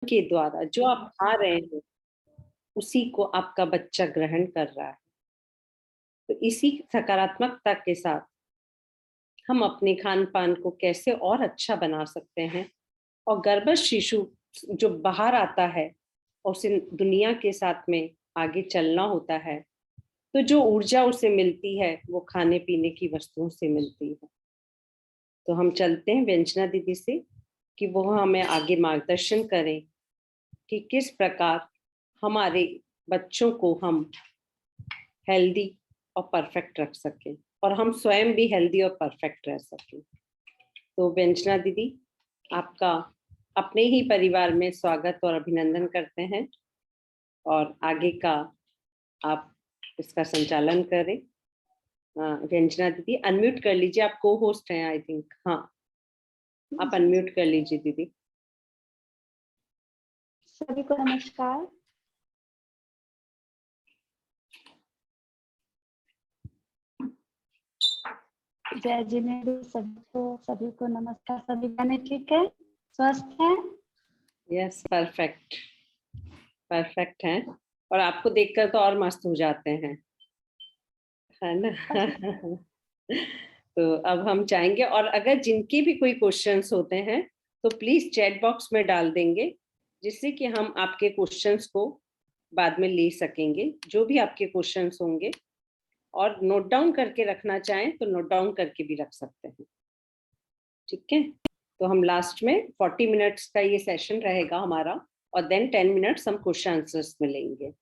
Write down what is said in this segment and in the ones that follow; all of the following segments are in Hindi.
के द्वारा जो आप खा रहे हो उसी को आपका बच्चा ग्रहण कर रहा है। तो इसी सकारात्मकता के साथ हम अपने खान पान को कैसे और अच्छा बना सकते हैं, और गर्भस्थ शिशु जो बाहर आता है और उसे दुनिया के साथ में आगे चलना होता है, तो जो ऊर्जा उसे मिलती है वो खाने पीने की वस्तुओं से मिलती है। तो हम चलते हैं व्यंजना दीदी से कि वो हमें आगे मार्गदर्शन करें कि किस प्रकार हमारे बच्चों को हम हेल्दी और परफेक्ट रख सकें और हम स्वयं भी हेल्दी और परफेक्ट रह सकें। तो व्यंजना दीदी, आपका अपने ही परिवार में स्वागत और अभिनंदन करते हैं, और आगे का आप इसका संचालन करें। व्यंजना दीदी अनम्यूट कर लीजिए, आप को होस्ट हैं आई थिंक। हाँ, आप अनम्यूट कर लीजिए दीदी। सभी को नमस्कार। जय जिनेन्द्र, सभी को नमस्कार। सभी गाने ठीक है, स्वस्थ हैं? यस, परफेक्ट परफेक्ट हैं, और आपको देखकर तो और मस्त हो जाते हैं, है ना? तो अब हम चाहेंगे, और अगर जिनके भी कोई क्वेश्चंस होते हैं तो प्लीज चैट बॉक्स में डाल देंगे, जिससे कि हम आपके क्वेश्चंस को बाद में ले सकेंगे, जो भी आपके क्वेश्चंस होंगे। और नोट डाउन करके रखना चाहें तो नोट डाउन करके भी रख सकते हैं, ठीक है? तो हम लास्ट में 40 मिनट्स का ये सेशन रहेगा हमारा, और देन 10 मिनट्स हम क्वेश्चन आंसर्स में लेंगे,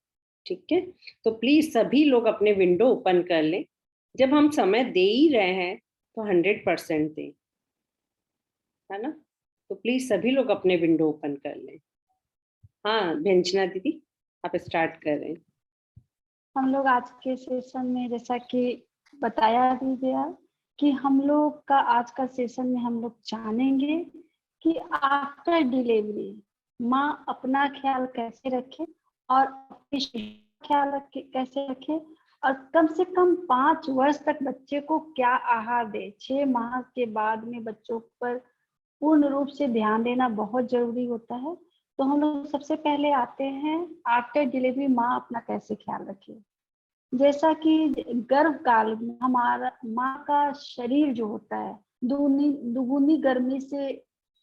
ठीक है? तो प्लीज सभी लोग अपने विंडो ओपन कर लें। जब हम समय दे ही रहे हैं तो 100% दें, है ना? तो प्लीज सभी लोग अपने विंडो ओपन कर लें। हाँ व्यंजना दीदी, आप स्टार्ट करें। हम लोग आज के सेशन में, जैसा कि बताया भी गया, कि हम लोग का आज का सेशन में हम लोग जानेंगे कि आफ्टर डिलीवरी माँ अपना ख्याल कैसे रखे और अपने ख्याल रखे कैसे रखे, और कम से कम 5 वर्ष तक बच्चे को क्या आहार दे। 6 माह के बाद में बच्चों पर पूर्ण रूप से ध्यान देना बहुत जरूरी होता है। तो हम लोग सबसे पहले आते हैं आफ्टर डिलीवरी माँ अपना कैसे ख्याल रखे। जैसा कि गर्भ काल में हमारा माँ का शरीर जो होता है दुगुनी गर्मी से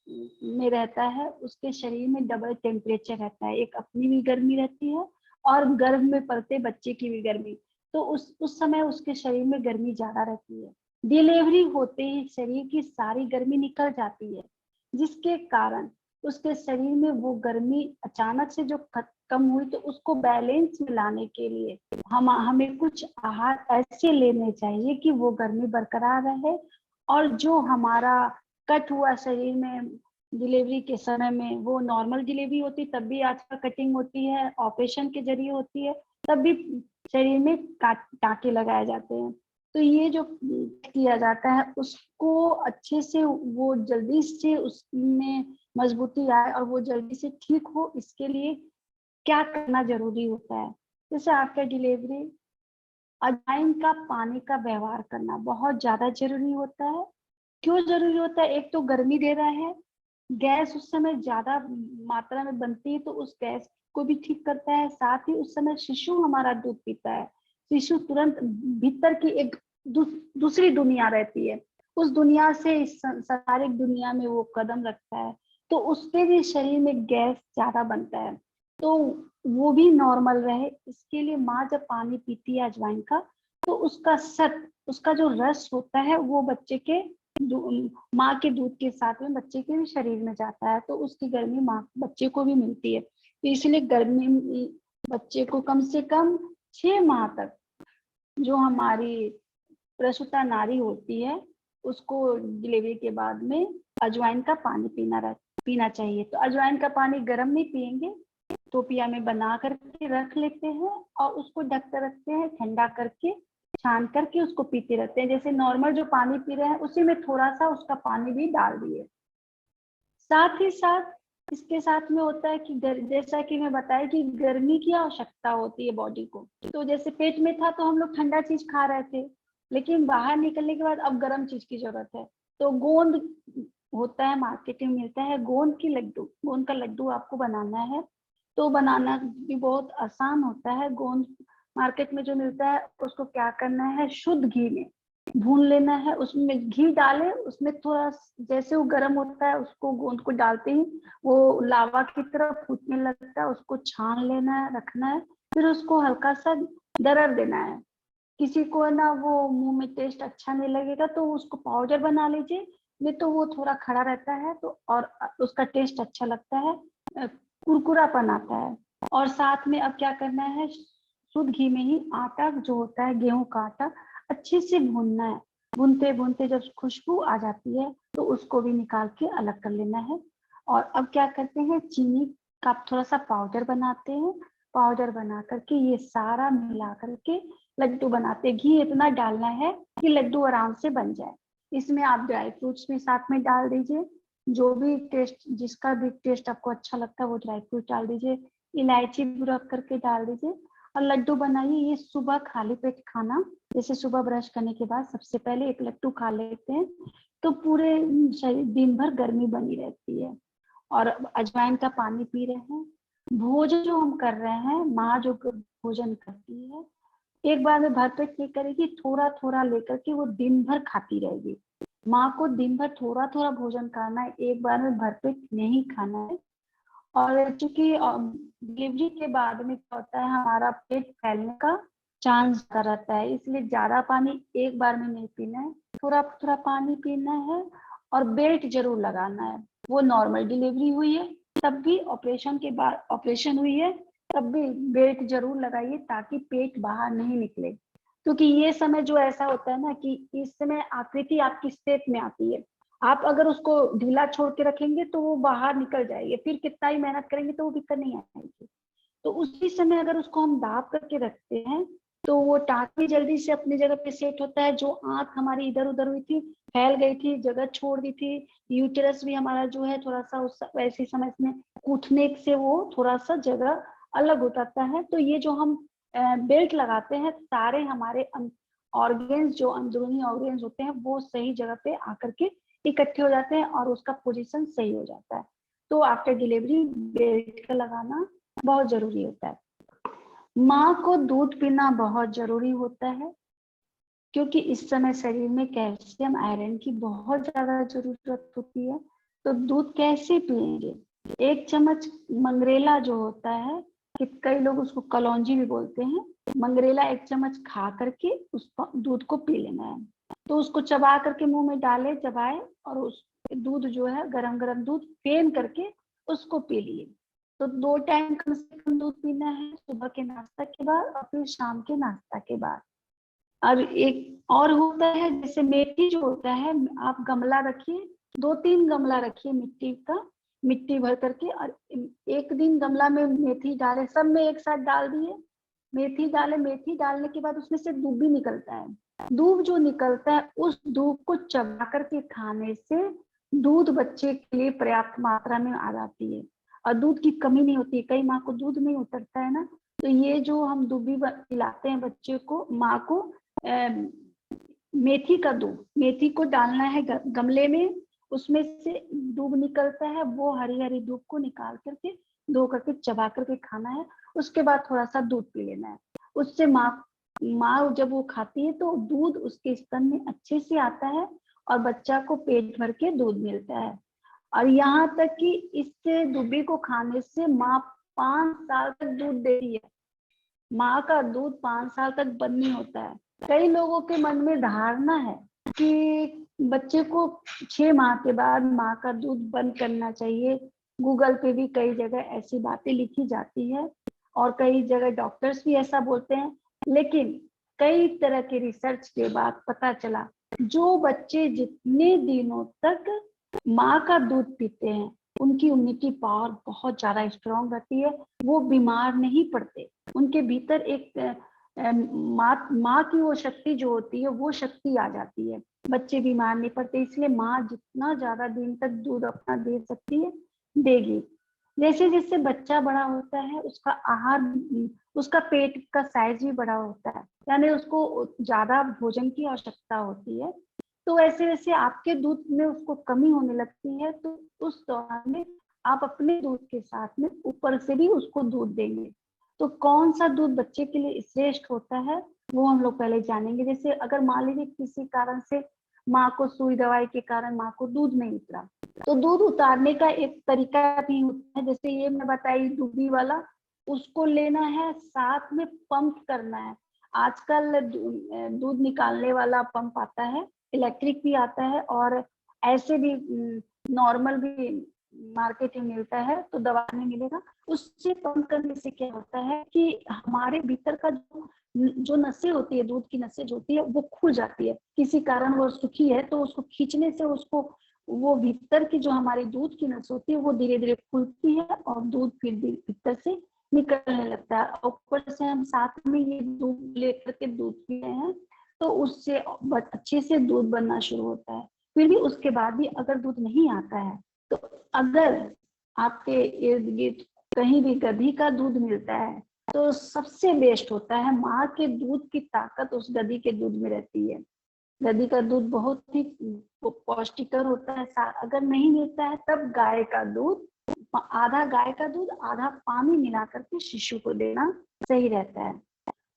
में रहता है, उसके शरीर में डबल टेम्परेचर रहता है, एक अपनी भी गर्मी रहती है और गर्भ में पलते बच्चे की भी गर्मी। तो उस समय उसके शरीर में गर्मी ज्यादा रहती है। डिलीवरी होते ही शरीर की सारी गर्मी निकल जाती है, जिसके कारण उसके शरीर में वो गर्मी अचानक से जो कम हुई, तो उसको बैलेंस में लाने के लिए हमें कुछ आहार ऐसे लेने चाहिए कि वो गर्मी बरकरार रहे, और जो हमारा कट हुआ शरीर में डिलीवरी के समय में, वो नॉर्मल डिलीवरी होती तब भी आजकल कटिंग होती है, ऑपरेशन के जरिए होती है, तब भी शरीर में टाँके लगाए जाते हैं। तो ये जो किया जाता है उसको अच्छे से, वो जल्दी से उसमें मजबूती आए और वो जल्दी से ठीक हो, इसके लिए क्या करना जरूरी होता है। जैसे आफ्टर डिलीवरी अजवाइन का पानी का व्यवहार करना बहुत ज्यादा जरूरी होता है। क्यों जरूरी होता है? एक तो गर्मी दे रहा है, गैस उस समय ज्यादा मात्रा में बनती है तो उस गैस को भी ठीक करता है। साथ ही उस समय शिशु हमारा दूध पीता है, शिशु तुरंत भीतर की एक दूसरी दुनिया रहती है, उस दुनिया से इस संसारिक दुनिया में वो कदम रखता है, तो उसके भी शरीर में गैस ज्यादा बनता है, तो वो भी नॉर्मल रहे। इसके लिए माँ जब पानी पीती है अजवाइन का, तो उसका जो रस होता है वो बच्चे के माँ के दूध के साथ में बच्चे के भी शरीर में जाता है, तो उसकी गर्मी माँ बच्चे को भी मिलती है। तो इसलिए गर्मी बच्चे को कम से कम 6 माह तक, जो हमारी प्रसूता नारी होती है, उसको डिलीवरी के बाद में अजवाइन का पानी पीना चाहिए। तो अजवाइन का पानी गर्म नहीं पियेंगे, टोपिया में बना करके रख लेते हैं और उसको ढक कर रखते हैं, ठंडा करके छान करके उसको पीते रहते हैं। जैसे नॉर्मल जो पानी पी रहे हैं उसी में थोड़ा सा उसका पानी भी डाल दिए। साथ ही साथ इसके साथ में होता है कि जैसा कि मैं बताया कि गर्मी की आवश्यकता होती है बॉडी को। तो जैसे पेट में था तो हम लोग ठंडा चीज खा रहे थे, लेकिन बाहर निकलने के बाद अब गर्म चीज की जरूरत है। तो गोंद होता है, मार्केट में मिलता है गोंद की लड्डू, गोंद का लड्डू आपको बनाना है। तो बनाना भी बहुत आसान होता है। गोंद मार्केट में जो मिलता है उसको क्या करना है, शुद्ध घी में भून लेना है। उसमें घी डाले, उसमें थोड़ा जैसे वो गर्म होता है उसको गोंद को डालते ही वो लावा की तरह फूटने लगता है, उसको छान लेना है, रखना है। फिर उसको हल्का सा दरड़ देना है। किसी को ना वो मुंह में टेस्ट अच्छा नहीं लगेगा तो उसको पाउडर बना लीजिए, नहीं तो वो थोड़ा खड़ा रहता है तो और उसका टेस्ट अच्छा लगता है, कुरकुरापन आता है। और साथ में अब क्या करना है, शुद्ध घी में ही आटा जो होता है, गेहूं का आटा अच्छे से भूनना है। भूनते भूनते जब खुशबू आ जाती है तो उसको भी निकाल के अलग कर लेना है। और अब क्या करते हैं, चीनी का थोड़ा सा पाउडर बनाते हैं। पाउडर बना करके ये सारा मिला करके लड्डू बनाते। घी इतना डालना है कि लड्डू आराम से बन जाए। इसमें आप ड्राई फ्रूट्स भी साथ में डाल दीजिए, जो भी टेस्ट, जिसका भी टेस्ट आपको अच्छा लगता है वो ड्राई फ्रूट डाल दीजिए, इलायची भी रख करके डाल दीजिए और लड्डू बनाइए। ये सुबह खाली पेट खाना, जैसे सुबह ब्रश करने के बाद सबसे पहले एक लड्डू खा लेते हैं तो पूरे शरीर दिन भर गर्मी बनी रहती है। और अजवाइन का पानी पी रहे हैं। भोजन जो हम कर रहे हैं, माँ जो भोजन करती है एक बार में भरपेट नहीं करेगी, थोड़ा थोड़ा लेकर के वो दिन भर खाती रहेगी। माँ को दिन भर थोड़ा थोड़ा भोजन करना है, एक बार में भरपेट नहीं खाना है। और चूंकि डिलीवरी के बाद में क्या होता है, हमारा पेट फैलने का चांस रहता है, इसलिए ज्यादा पानी एक बार में नहीं पीना है, थोड़ा थोड़ा पानी पीना है। और बेल्ट जरूर लगाना है। वो नॉर्मल डिलीवरी हुई है तब भी, ऑपरेशन के बाद ऑपरेशन हुई है तब भी बेल्ट जरूर लगाइए ताकि पेट बाहर नहीं निकले। क्योंकि ये समय जो ऐसा होता है ना कि इस समय आकृति आपकी स्टेप में आती है। आप अगर उसको ढीला छोड़ के रखेंगे तो वो बाहर निकल जाएगी, फिर कितना ही मेहनत करेंगे तो वो भीतर नहीं आएगी। तो उसी समय अगर उसको हम दाब करके रखते हैं तो वो टाँकी जल्दी से अपनी जगह पे सेट होता है। जो आंत हमारी इधर उधर हुई थी, फैल गई थी, जगह छोड़ दी थी, यूटेरस भी हमारा जो है थोड़ा सा उस वैसे समय में कूथने से वो थोड़ा सा जगह अलग हो जाता है। तो ये जो हम बेल्ट लगाते हैं, सारे हमारे ऑर्गेन्स, जो अंदरूनी ऑर्गेन्स होते हैं वो सही जगह पे आकर के इकट्ठे हो जाते हैं और उसका पोजीशन सही हो जाता है। तो आफ्टर डिलीवरी बेल्ट का लगाना बहुत जरूरी होता है। माँ को दूध पीना बहुत जरूरी होता है क्योंकि इस समय शरीर में कैल्शियम आयरन की बहुत ज्यादा जरूरत होती है। तो दूध कैसे पिएंगे, एक चम्मच मंगरेला जो होता है, कि कई लोग उसको कलौंजी भी बोलते हैं, मंगरेला एक चम्मच खा करके उस दूध को पी लेना है। तो उसको चबा करके मुंह में डाले, चबाए और उस दूध जो है गरम गरम दूध फेन करके उसको पी लिए। तो 2 टाइम कम से कम दूध पीना है, सुबह के नाश्ता के बाद और फिर शाम के नाश्ता के बाद। और एक और होता है, जैसे मेथी जो होता है, आप गमला रखिए, 2-3 गमला रखिए मिट्टी का, मिट्टी भर करके, और एक दिन गमला में मेथी डाले, सब में एक साथ डाल दिए, मेथी डाले। मेथी डालने के बाद उसमें से दूध भी निकलता है। दूध जो निकलता है उस दूध को चबा करके खाने से दूध बच्चे के लिए पर्याप्त मात्रा में आ जाती है और दूध की कमी नहीं होती। कई माँ को दूध नहीं उतरता है ना, तो ये जो हम दूबी पिलाते हैं बच्चे को, माँ को, मेथी का दूध, मेथी को डालना है गमले में, उसमें से दूध निकलता है, वो हरी हरी दूध को निकाल करके धो करके चबा करके खाना है। उसके बाद थोड़ा सा दूध पी लेना है। उससे माँ जब वो खाती है तो दूध उसके स्तन में अच्छे से आता है और बच्चा को पेट भर के दूध मिलता है। और यहाँ तक कि इससे दूबी को खाने से माँ 5 साल तक दूध देती है। माँ का दूध 5 साल तक बंद नहीं होता है। कई लोगों के मन में धारणा है कि बच्चे को 6 माह के बाद माँ का दूध बंद करना चाहिए। गूगल पे भी कई जगह ऐसी बातें लिखी जाती है और कई जगह डॉक्टर्स भी ऐसा बोलते हैं। लेकिन कई तरह के रिसर्च के बाद पता चला, जो बच्चे जितने दिनों तक माँ का दूध पीते हैं उनकी इम्यूनिटी पावर बहुत ज्यादा स्ट्रांग रहती है, वो बीमार नहीं पड़ते। उनके भीतर एक माँ की वो शक्ति जो होती है वो शक्ति आ जाती है, बच्चे बीमार नहीं पड़ते। इसलिए माँ जितना ज्यादा दिन तक दूध अपना दे सकती है देगी। जैसे जैसे बच्चा बड़ा होता है उसका आहार, उसका पेट का साइज भी बड़ा होता है, यानी उसको ज्यादा भोजन की आवश्यकता होती है। तो वैसे वैसे आपके दूध में उसको कमी होने लगती है, तो उस दौरान में आप अपने दूध के साथ में ऊपर से भी उसको दूध देंगे। तो कौन सा दूध बच्चे के लिए श्रेष्ठ होता है वो हम लोग पहले जानेंगे। जैसे अगर मान लीजिए किसी कारण से माँ को सुई दवाई के कारण माँ को दूध नहीं उतरा, तो दूध उतारने का एक तरीका भी होता है। जैसे ये मैं बताई डूबी वाला, उसको लेना है, साथ में पंप करना है। आजकल दूध निकालने वाला पंप आता है, इलेक्ट्रिक भी आता है और ऐसे भी नॉर्मल भी मार्केट में मिलता है, तो दवा में मिलेगा। उससे पंप करने से क्या होता है कि हमारे भीतर का जो नसें होती है, दूध की नसें जो होती है वो खुल जाती है। किसी कारण वो सूखी है तो उसको खींचने से उसको वो भीतर की जो हमारी दूध की नस होती है वो धीरे धीरे खुलती है और दूध फिर भीतर से निकलने लगता है। ऊपर से हम साथ में ये दूध लेकर के दूध पी रहे हैं तो उससे अच्छे से दूध बनना शुरू होता है। फिर भी उसके बाद भी अगर दूध नहीं आता है, तो अगर आपके इर्द गिर्द कहीं भी गधी का दूध मिलता है तो सबसे बेस्ट होता है। माँ के दूध की ताकत उस गधी के दूध में रहती है। गधी का दूध बहुत ही पौष्टिकर होता है। अगर नहीं मिलता है तब गाय का दूध, आधा गाय का दूध आधा पानी मिला करके शिशु को देना सही रहता है।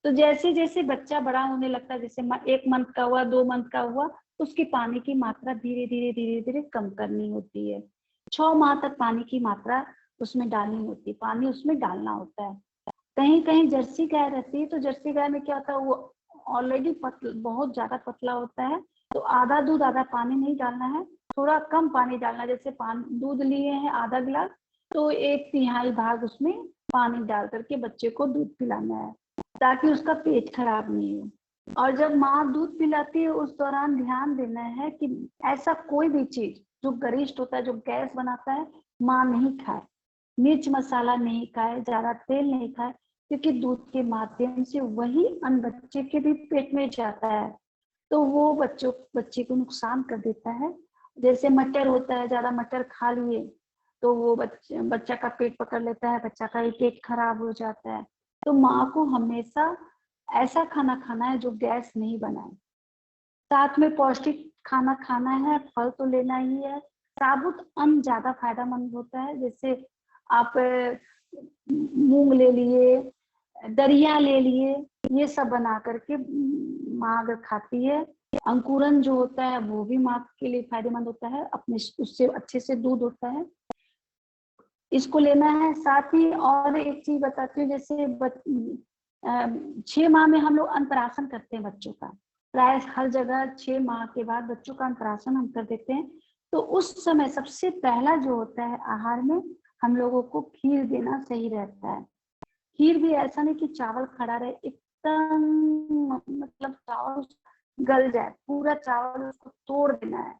तो जैसे जैसे बच्चा बड़ा होने लगता है, जैसे 1 मंथ का हुआ, 2 मंथ का हुआ, उसकी पानी की मात्रा धीरे धीरे धीरे धीरे कम करनी होती है। 6 माह तक पानी की मात्रा उसमें डालनी होती है, पानी उसमें डालना होता है। कहीं कहीं जर्सी गाय रहती है, तो जर्सी गाय में क्या होता है, वो ऑलरेडी बहुत ज्यादा पतला होता है, तो आधा दूध आधा पानी नहीं डालना है, थोड़ा कम पानी डालना। जैसे दूध लिए हैं आधा गिलास, तो 1/3 भाग उसमें पानी डाल करके बच्चे को दूध पिलाना है, ताकि उसका पेट खराब नहीं हो। और जब माँ दूध पिलाती है उस दौरान ध्यान देना है कि ऐसा कोई भी चीज जो गरिष्ठ होता है, जो गैस बनाता है, माँ नहीं खाए। मिर्च मसाला नहीं खाए, ज्यादा तेल नहीं खाए, क्योंकि दूध के माध्यम से वही अन्न बच्चे के भी पेट में जाता है, तो वो बच्चे को नुकसान कर देता है। जैसे मटर होता है, ज्यादा मटर खा लिए तो वो बच्चा का पेट पकड़ लेता है, बच्चा का ही पेट खराब हो जाता है। तो माँ को हमेशा ऐसा खाना खाना है जो गैस नहीं बनाए। साथ में पौष्टिक खाना खाना है, फल तो लेना ही है। साबुत अन्न ज्यादा फायदेमंद होता है। जैसे आप मूंग ले लिए, दरिया ले लिए, ये सब बना करके माँ अगर खाती है। अंकुरन जो होता है वो भी माँ के लिए फायदेमंद होता है, अपने उससे अच्छे से दूध होता है, इसको लेना है। साथ ही और एक चीज बताती हूँ, जैसे 6 माह में हम लोग अंतराशन करते हैं बच्चों का। प्राय हर जगह 6 माह के बाद बच्चों का अंतराशन हम कर देते हैं। तो उस समय सबसे पहला जो होता है आहार में, हम लोगों को खीर देना सही रहता है। खीर भी ऐसा नहीं कि चावल खड़ा रहे, एकदम मतलब चावल गल जाए, पूरा चावल उसको तोड़ देना है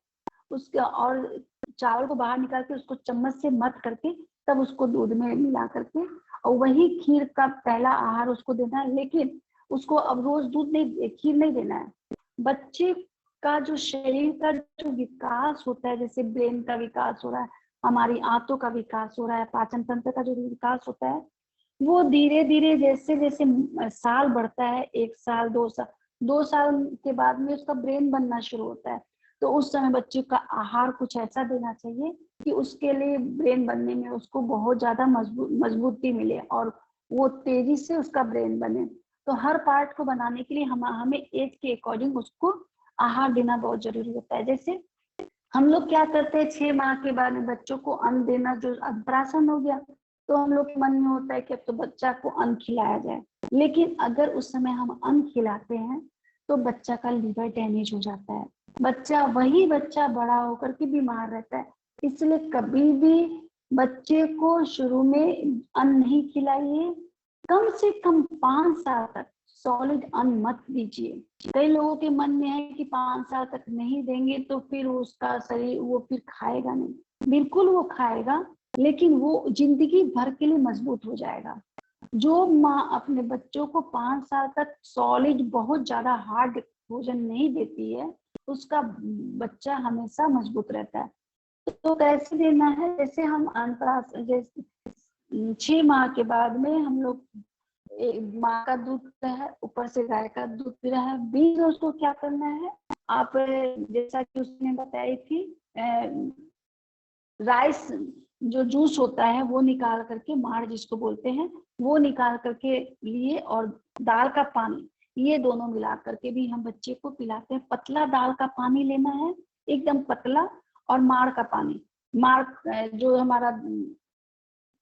उसका, और चावल को बाहर निकाल के उसको चम्मच से मत करके तब उसको दूध में मिला करके, और वही खीर का पहला आहार उसको देना है। लेकिन उसको अब रोज खीर नहीं देना है। बच्चे का जो शरीर का जो विकास होता है, जैसे ब्रेन का विकास हो रहा है, हमारी आंतों का विकास हो रहा है, पाचन तंत्र का जो विकास होता है, वो धीरे धीरे जैसे जैसे साल बढ़ता है, 1 साल 2 साल, 2 साल के बाद में उसका ब्रेन बनना शुरू होता है। तो उस समय बच्चे का आहार कुछ ऐसा देना चाहिए कि उसके लिए ब्रेन बनने में उसको बहुत ज्यादा मजबूती मिले और वो तेजी से उसका ब्रेन बने। तो हर पार्ट को बनाने के लिए हमें एज के अकॉर्डिंग उसको आहार देना बहुत जरूरी होता है। जैसे हम लोग क्या करते हैं, 6 माह के बाद में बच्चों को अन्न देना, जो अंतराशन हो गया तो हम लोग के मन में होता है कि अब तो बच्चा को अन्न खिलाया जाए। लेकिन अगर उस समय हम अन्न खिलाते हैं तो बच्चा का लीवर डैमेज हो जाता है, वही बच्चा बड़ा होकर के बीमार रहता है। इसलिए कभी भी बच्चे को शुरू में अन्न नहीं खिलाइए। कम से कम 5 साल तक सॉलिड अन्न मत दीजिए। कई लोगों के मन में है कि 5 साल तक नहीं देंगे तो फिर उसका शरीर वो फिर खाएगा नहीं। बिल्कुल वो खाएगा, लेकिन वो जिंदगी भर के लिए मजबूत हो जाएगा। जो माँ अपने बच्चों को 5 साल तक सॉलिड बहुत ज्यादा हार्ड भोजन नहीं देती है, उसका बच्चा हमेशा मजबूत रहता है। तो कैसे देना है, जैसे हम अंतराल जैसे 6 माह के बाद में हम लोग माँ का दूध है, ऊपर से गाय का दूध पी रहा है, बीच में उसको क्या करना है, आप जैसा कि उसने बताई थी राइस जो जूस होता है वो निकाल करके, माड़ जिसको बोलते हैं, वो निकाल करके लिए, और दाल का पानी, ये दोनों मिला करके भी हम बच्चे को पिलाते हैं। पतला दाल का पानी लेना है, एकदम पतला, और माड़ का पानी, माड़ जो हमारा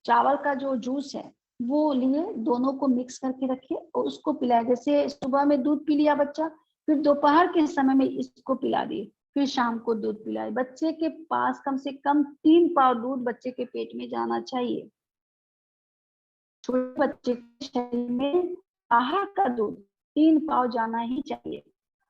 चावल का जो जूस है वो लिए, दोनों को मिक्स करके रखे और उसको पिलाए। जैसे सुबह में दूध पी लिया बच्चा, फिर दोपहर के समय में इसको पिला दिए, फिर शाम को दूध पिलाए। बच्चे के पास कम से कम 3 पाव दूध बच्चे के पेट में जाना चाहिए। छोटे बच्चे के शरीर में आहार का दूध 3 पाव जाना ही चाहिए।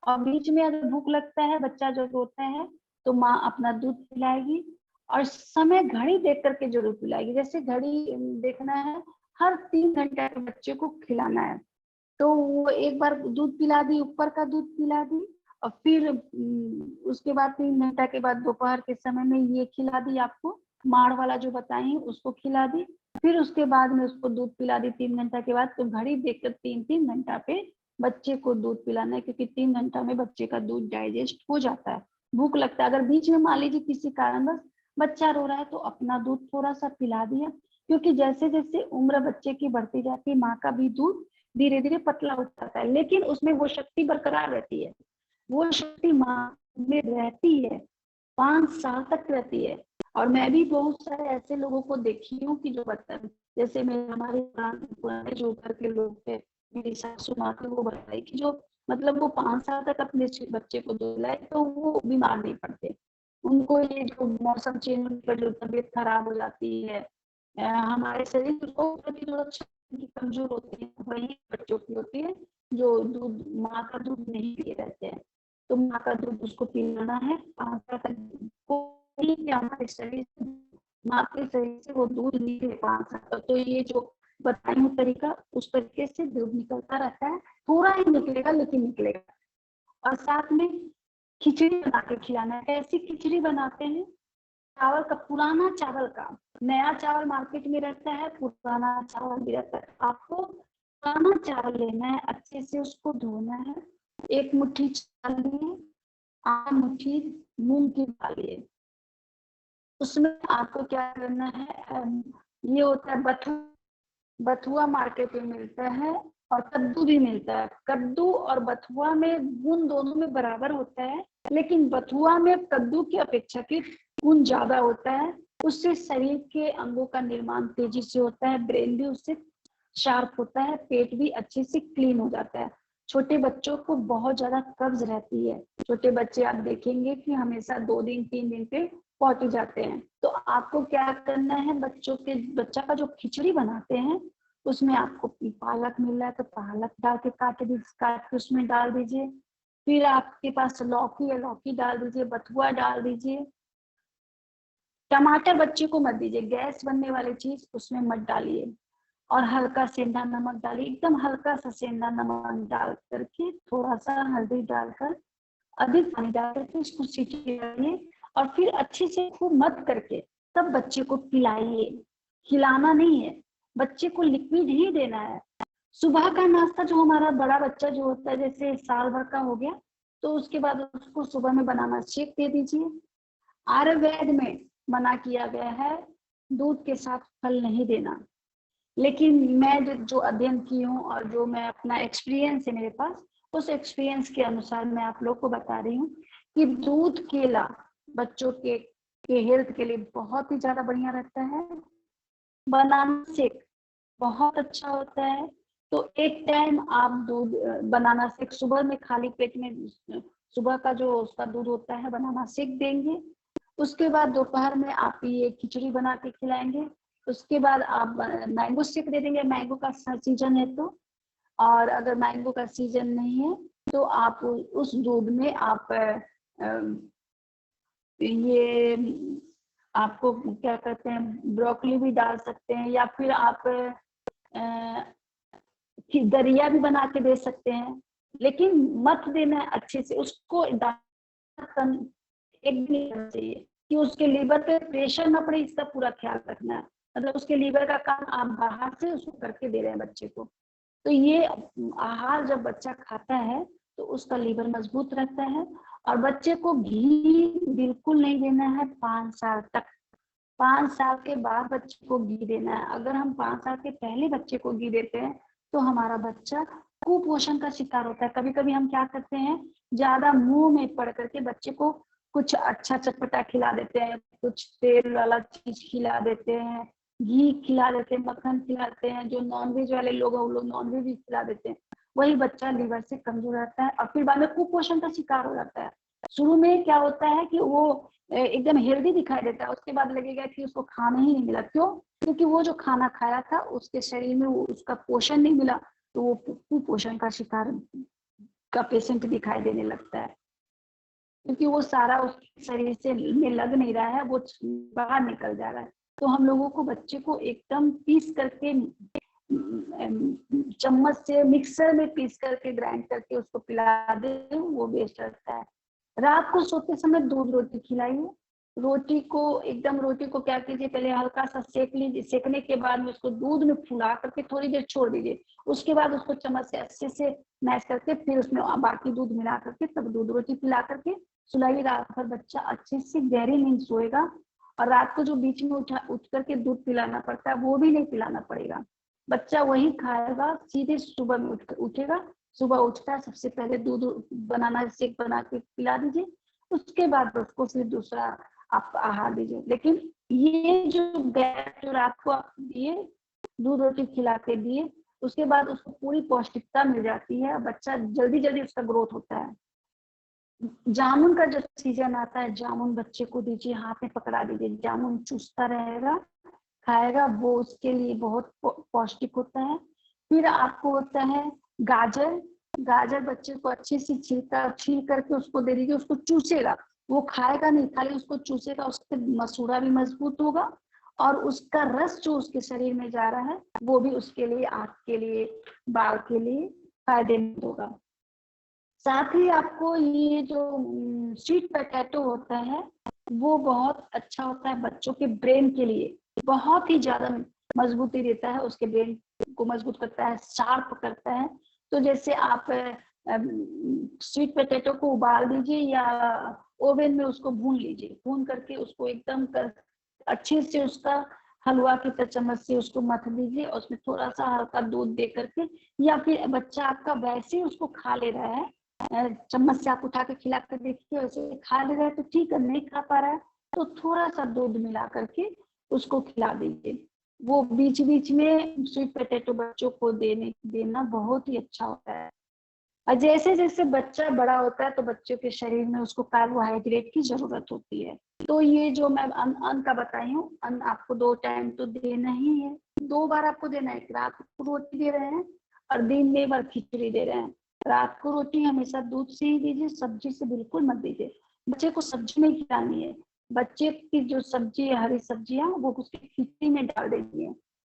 और बीच में अगर भूख लगता है, बच्चा जो रोता है, तो माँ अपना दूध पिलाएगी, और समय घड़ी देख करके जरूर पिलाएगी। जैसे घड़ी देखना है, हर 3 घंटे बच्चे को खिलाना है। तो वो एक बार दूध पिला दी, ऊपर का दूध पिला दी, और फिर उसके बाद 3 घंटा के बाद दोपहर के समय में ये खिला दी, आपको माड़ वाला जो बताई उसको खिला दी। फिर उसके बाद में उसको दूध पिला दी 3 घंटा के बाद। तो घड़ी देखकर 3-3 घंटा पे बच्चे को दूध पिलाना है, क्योंकि 3 घंटा में बच्चे का दूध डाइजेस्ट हो जाता है। भूख लगता है, अगर बीच में मान लीजिए किसी कारणवश बच्चा रो रहा है, तो अपना दूध थोड़ा सा पिला दिया, क्योंकि जैसे जैसे उम्र बच्चे की बढ़ती जाती है, माँ का भी दूध धीरे धीरे पतला हो जाता है, लेकिन उसमें वो शक्ति बरकरार रहती है। वो शक्ति माँ में रहती है, 5 साल तक रहती है। और मैं भी बहुत सारे ऐसे लोगों को देखी हूँ कि जो बता, जैसे मैं हमारे पुराने जो घर के लोग थे, मेरी सासू माँ थे, वो बताई कि जो मतलब वो 5 साल तक अपने बच्चे को दूध लाए तो वो बीमार नहीं पड़ते। उनको ये जो मौसम चेंज पर जो तबीयत खराब हो जाती है, हमारे शरीर को प्रतिरोधक शक्ति कमजोर होती है, वही बच्चों की होती है जो दूध, माँ का दूध नहीं पी रहते हैं। तो माँ का दूध उसको पिलाना है 5 साल तक। कोई भी हमारे शरीर से, माँ के शरीर से वो दूध निकले 5 साल तक। तो ये जो बताई हूँ तरीका, उस तरीके से दूध निकलता रहता है, थोड़ा ही निकलेगा लेकिन निकलेगा। और साथ में खिचड़ी बना के खिलाना है। ऐसी खिचड़ी बनाते हैं, चावल का, पुराना चावल का, नया चावल मार्केट में रहता है, पुराना चावल भी रहता है। आपको पुराना चावल लेना है, अच्छे से उसको धोना है। 1 मुट्ठी चावल लिए, 8 मुट्ठी मूंग की दाल लिए। उसमें आपको क्या करना है, ये होता है बथुआ, बथुआ मार्केट में मिलता है, और कद्दू भी मिलता है। कद्दू और बथुआ में गुण दोनों में बराबर होता है, लेकिन बथुआ में कद्दू की अपेक्षाकृत गुण ज्यादा होता है। उससे शरीर के अंगों का निर्माण तेजी से होता है, ब्रेन भी उससे शार्प होता है, पेट भी अच्छे से क्लीन हो जाता है। छोटे बच्चों को बहुत ज्यादा कब्ज रहती है, छोटे बच्चे आप देखेंगे कि हमेशा 2 दिन 3 दिन पे पहुंच जाते हैं। तो आपको क्या करना है, बच्चा का जो खिचड़ी बनाते हैं, उसमें आपको पालक मिल रहा है तो पालक डाल के काट के उसमें डाल दीजिए। फिर आपके पास लौकी है, लौकी डाल दीजिए, बथुआ डाल दीजिए। टमाटर बच्चे को मत दीजिए, गैस बनने वाली चीज उसमें मत डालिए। और हल्का सेंधा नमक डालिए, एकदम हल्का सा सेंधा नमक डाल करके, थोड़ा सा हल्दी डालकर, अधिक पानी डाल करके उसको सीटी लगाइए, और फिर अच्छे से खूब मत करके तब बच्चे को पिलाइए। खिलाना नहीं है, बच्चे को लिक्विड ही देना है। सुबह का नाश्ता जो हमारा बड़ा बच्चा जो होता है, जैसे साल भर का हो गया, तो उसके बाद उसको सुबह में बनाना शेक दे दीजिए। आयुर्वेद में मना किया गया है दूध के साथ फल नहीं देना, लेकिन मैं जो अध्ययन की हूँ और जो मैं अपना एक्सपीरियंस है मेरे पास, उस एक्सपीरियंस के अनुसार मैं आप लोग को बता रही हूँ कि दूध केला बच्चों के हेल्थ के लिए बहुत ही ज्यादा बढ़िया रहता है। बनाना शेक बहुत अच्छा होता है। तो एक टाइम आप दूध, बनाना शेक सुबह में खाली पेट में, सुबह का जो उसका दूध होता है बनाना शेक देंगे। उसके बाद दोपहर में आप ये खिचड़ी बना के खिलाएंगे। उसके बाद आप मैंगो शेक दे देंगे, मैंगो का सीजन है तो। और अगर मैंगो का सीजन नहीं है तो आप उस दूध में आप ये आपको क्या कहते हैं, ब्रोकली भी डाल सकते हैं, या फिर आप दरिया भी बना के दे सकते हैं। लेकिन मत देना है अच्छे से उसको, एक दिन चाहिए कि उसके लीवर पे प्रेशर ना पड़े, इसका पूरा ख्याल रखना है। मतलब उसके लीवर का काम आप बाहर से उसको करके दे रहे हैं बच्चे को। तो ये आहार जब बच्चा खाता है तो उसका लीवर मजबूत रहता है, और बच्चे को घी बिल्कुल नहीं देना है 5 साल तक। 5 साल के बाद बच्चे को घी देना है। अगर हम 5 साल के पहले बच्चे को घी देते हैं तो हमारा बच्चा कुपोषण का शिकार होता है। कभी कभी हम क्या करते हैं, ज्यादा मुंह में पड़ करके बच्चे को कुछ अच्छा चटपटा खिला देते हैं, कुछ तेल वाला चीज खिला देते हैं, घी खिला देते हैं, मक्खन खिलाते हैं। जो नॉनवेज वाले लोग हैं वो लोग नॉनवेज भी खिला देते हैं। वही बच्चा लीवर से कमजोर रहता है और फिर बाद में कुपोषण का शिकार हो जाता है। शुरू में क्या होता है कि वो एकदम हेल्दी दिखाई देता है, उसके बाद लगेगा कि उसको खाना ही नहीं मिला। क्यों? क्योंकि वो जो खाना खाया था उसके शरीर में वो उसका पोषण नहीं मिला, तो वो कुपोषण का शिकार का पेशेंट दिखाई देने लगता है। क्योंकि वो सारा उसके शरीर से में लग नहीं रहा है, वो बाहर निकल जा रहा है। तो हम लोगों को बच्चे को एकदम पीस करके चम्मच से मिक्सर में पीस करके ग्राइंड करके उसको पिला दे, वो बेस्ट रहता है। रात को सोते समय दूध रोटी खिलाइए। रोटी को एकदम, रोटी को क्या कीजिए, पहले हल्का सा सेक लीजिए, सेकने के बाद में उसको दूध में फुला करके थोड़ी देर छोड़ दीजिए। उसके बाद उसको चम्मच से अच्छे से मैश करके फिर उसमें बाकी दूध मिला करके तब दूध रोटी पिला करके सुलाइए। रात भर बच्चा अच्छे से गहरी नींद सोएगा। और रात को जो बीच में उठ करके दूध पिलाना पड़ता है वो भी नहीं पिलाना पड़ेगा। बच्चा वही खाएगा, सीधे सुबह में उठेगा। सुबह उठता है, सबसे पहले दूध बनाना, शेक बना के पिला दीजिए। उसके बाद उसको फिर दूसरा आप आहार दीजिए। लेकिन ये जो गैप जो रात को आप दिए, दूध रोटी खिला के दिए, उसके बाद उसको पूरी पौष्टिकता मिल जाती है। बच्चा जल्दी जल्दी उसका ग्रोथ होता है। जामुन का जब सीजन आता है, जामुन बच्चे को दीजिए, हाथ में पकड़ा दीजिए, जामुन चूसता रहेगा, खाएगा, वो उसके लिए बहुत पौष्टिक होता है। फिर आपको होता है गाजर। गाजर बच्चे को अच्छे से छील करके उसको दे दीजिए, उसको चूसेगा, वो खाएगा नहीं, खाली उसको चूसेगा, उससे मसूड़ा भी मजबूत होगा और उसका रस जो उसके शरीर में जा रहा है वो भी उसके लिए, आंख के लिए, बाल के लिए फायदेमंद होगा। साथ ही आपको ये जो स्वीट पोटैटो होता है वो बहुत अच्छा होता है बच्चों के ब्रेन के लिए, बहुत ही ज्यादा मजबूती देता है, उसके ब्रेन को मजबूत करता है, शार्प करता है। तो जैसे आप स्वीट पोटैटो को उबाल दीजिए या ओवन में उसको भून लीजिए, भून करके उसको एकदम अच्छे से उसका हलवा की तरह चम्मच से उसको मथ दीजिए और उसमें थोड़ा सा हल्का दूध दे करके, या फिर बच्चा आपका वैसे ही उसको खा ले रहा है, चम्मच से आप उठा के खिला कर देखिए, वैसे खा ले रहा है तो ठीक है, नहीं खा पा रहा है तो थोड़ा सा दूध मिला करके उसको खिला दीजिए। वो बीच बीच में स्वीट पोटैटो बच्चों को देना बहुत ही अच्छा होता है। और जैसे जैसे बच्चा बड़ा होता है तो बच्चों के शरीर में उसको कार्बोहाइड्रेट की जरूरत होती है। तो ये जो मैं अन्न का बताई हूँ, अन्न आपको 2 टाइम तो देना ही है। 2 बार आपको देना है, रात को रोटी दे रहे हैं और दिन में एक बार खिचड़ी दे रहे हैं। रात को रोटी हमेशा दूध से ही दीजिए, सब्जी से बिल्कुल मत दीजिए। बच्चे को सब्जी नहीं खिलानी है, बच्चे की जो सब्जी है, हरी सब्जियां, वो उसकी खिचड़ी में डाल देनी है।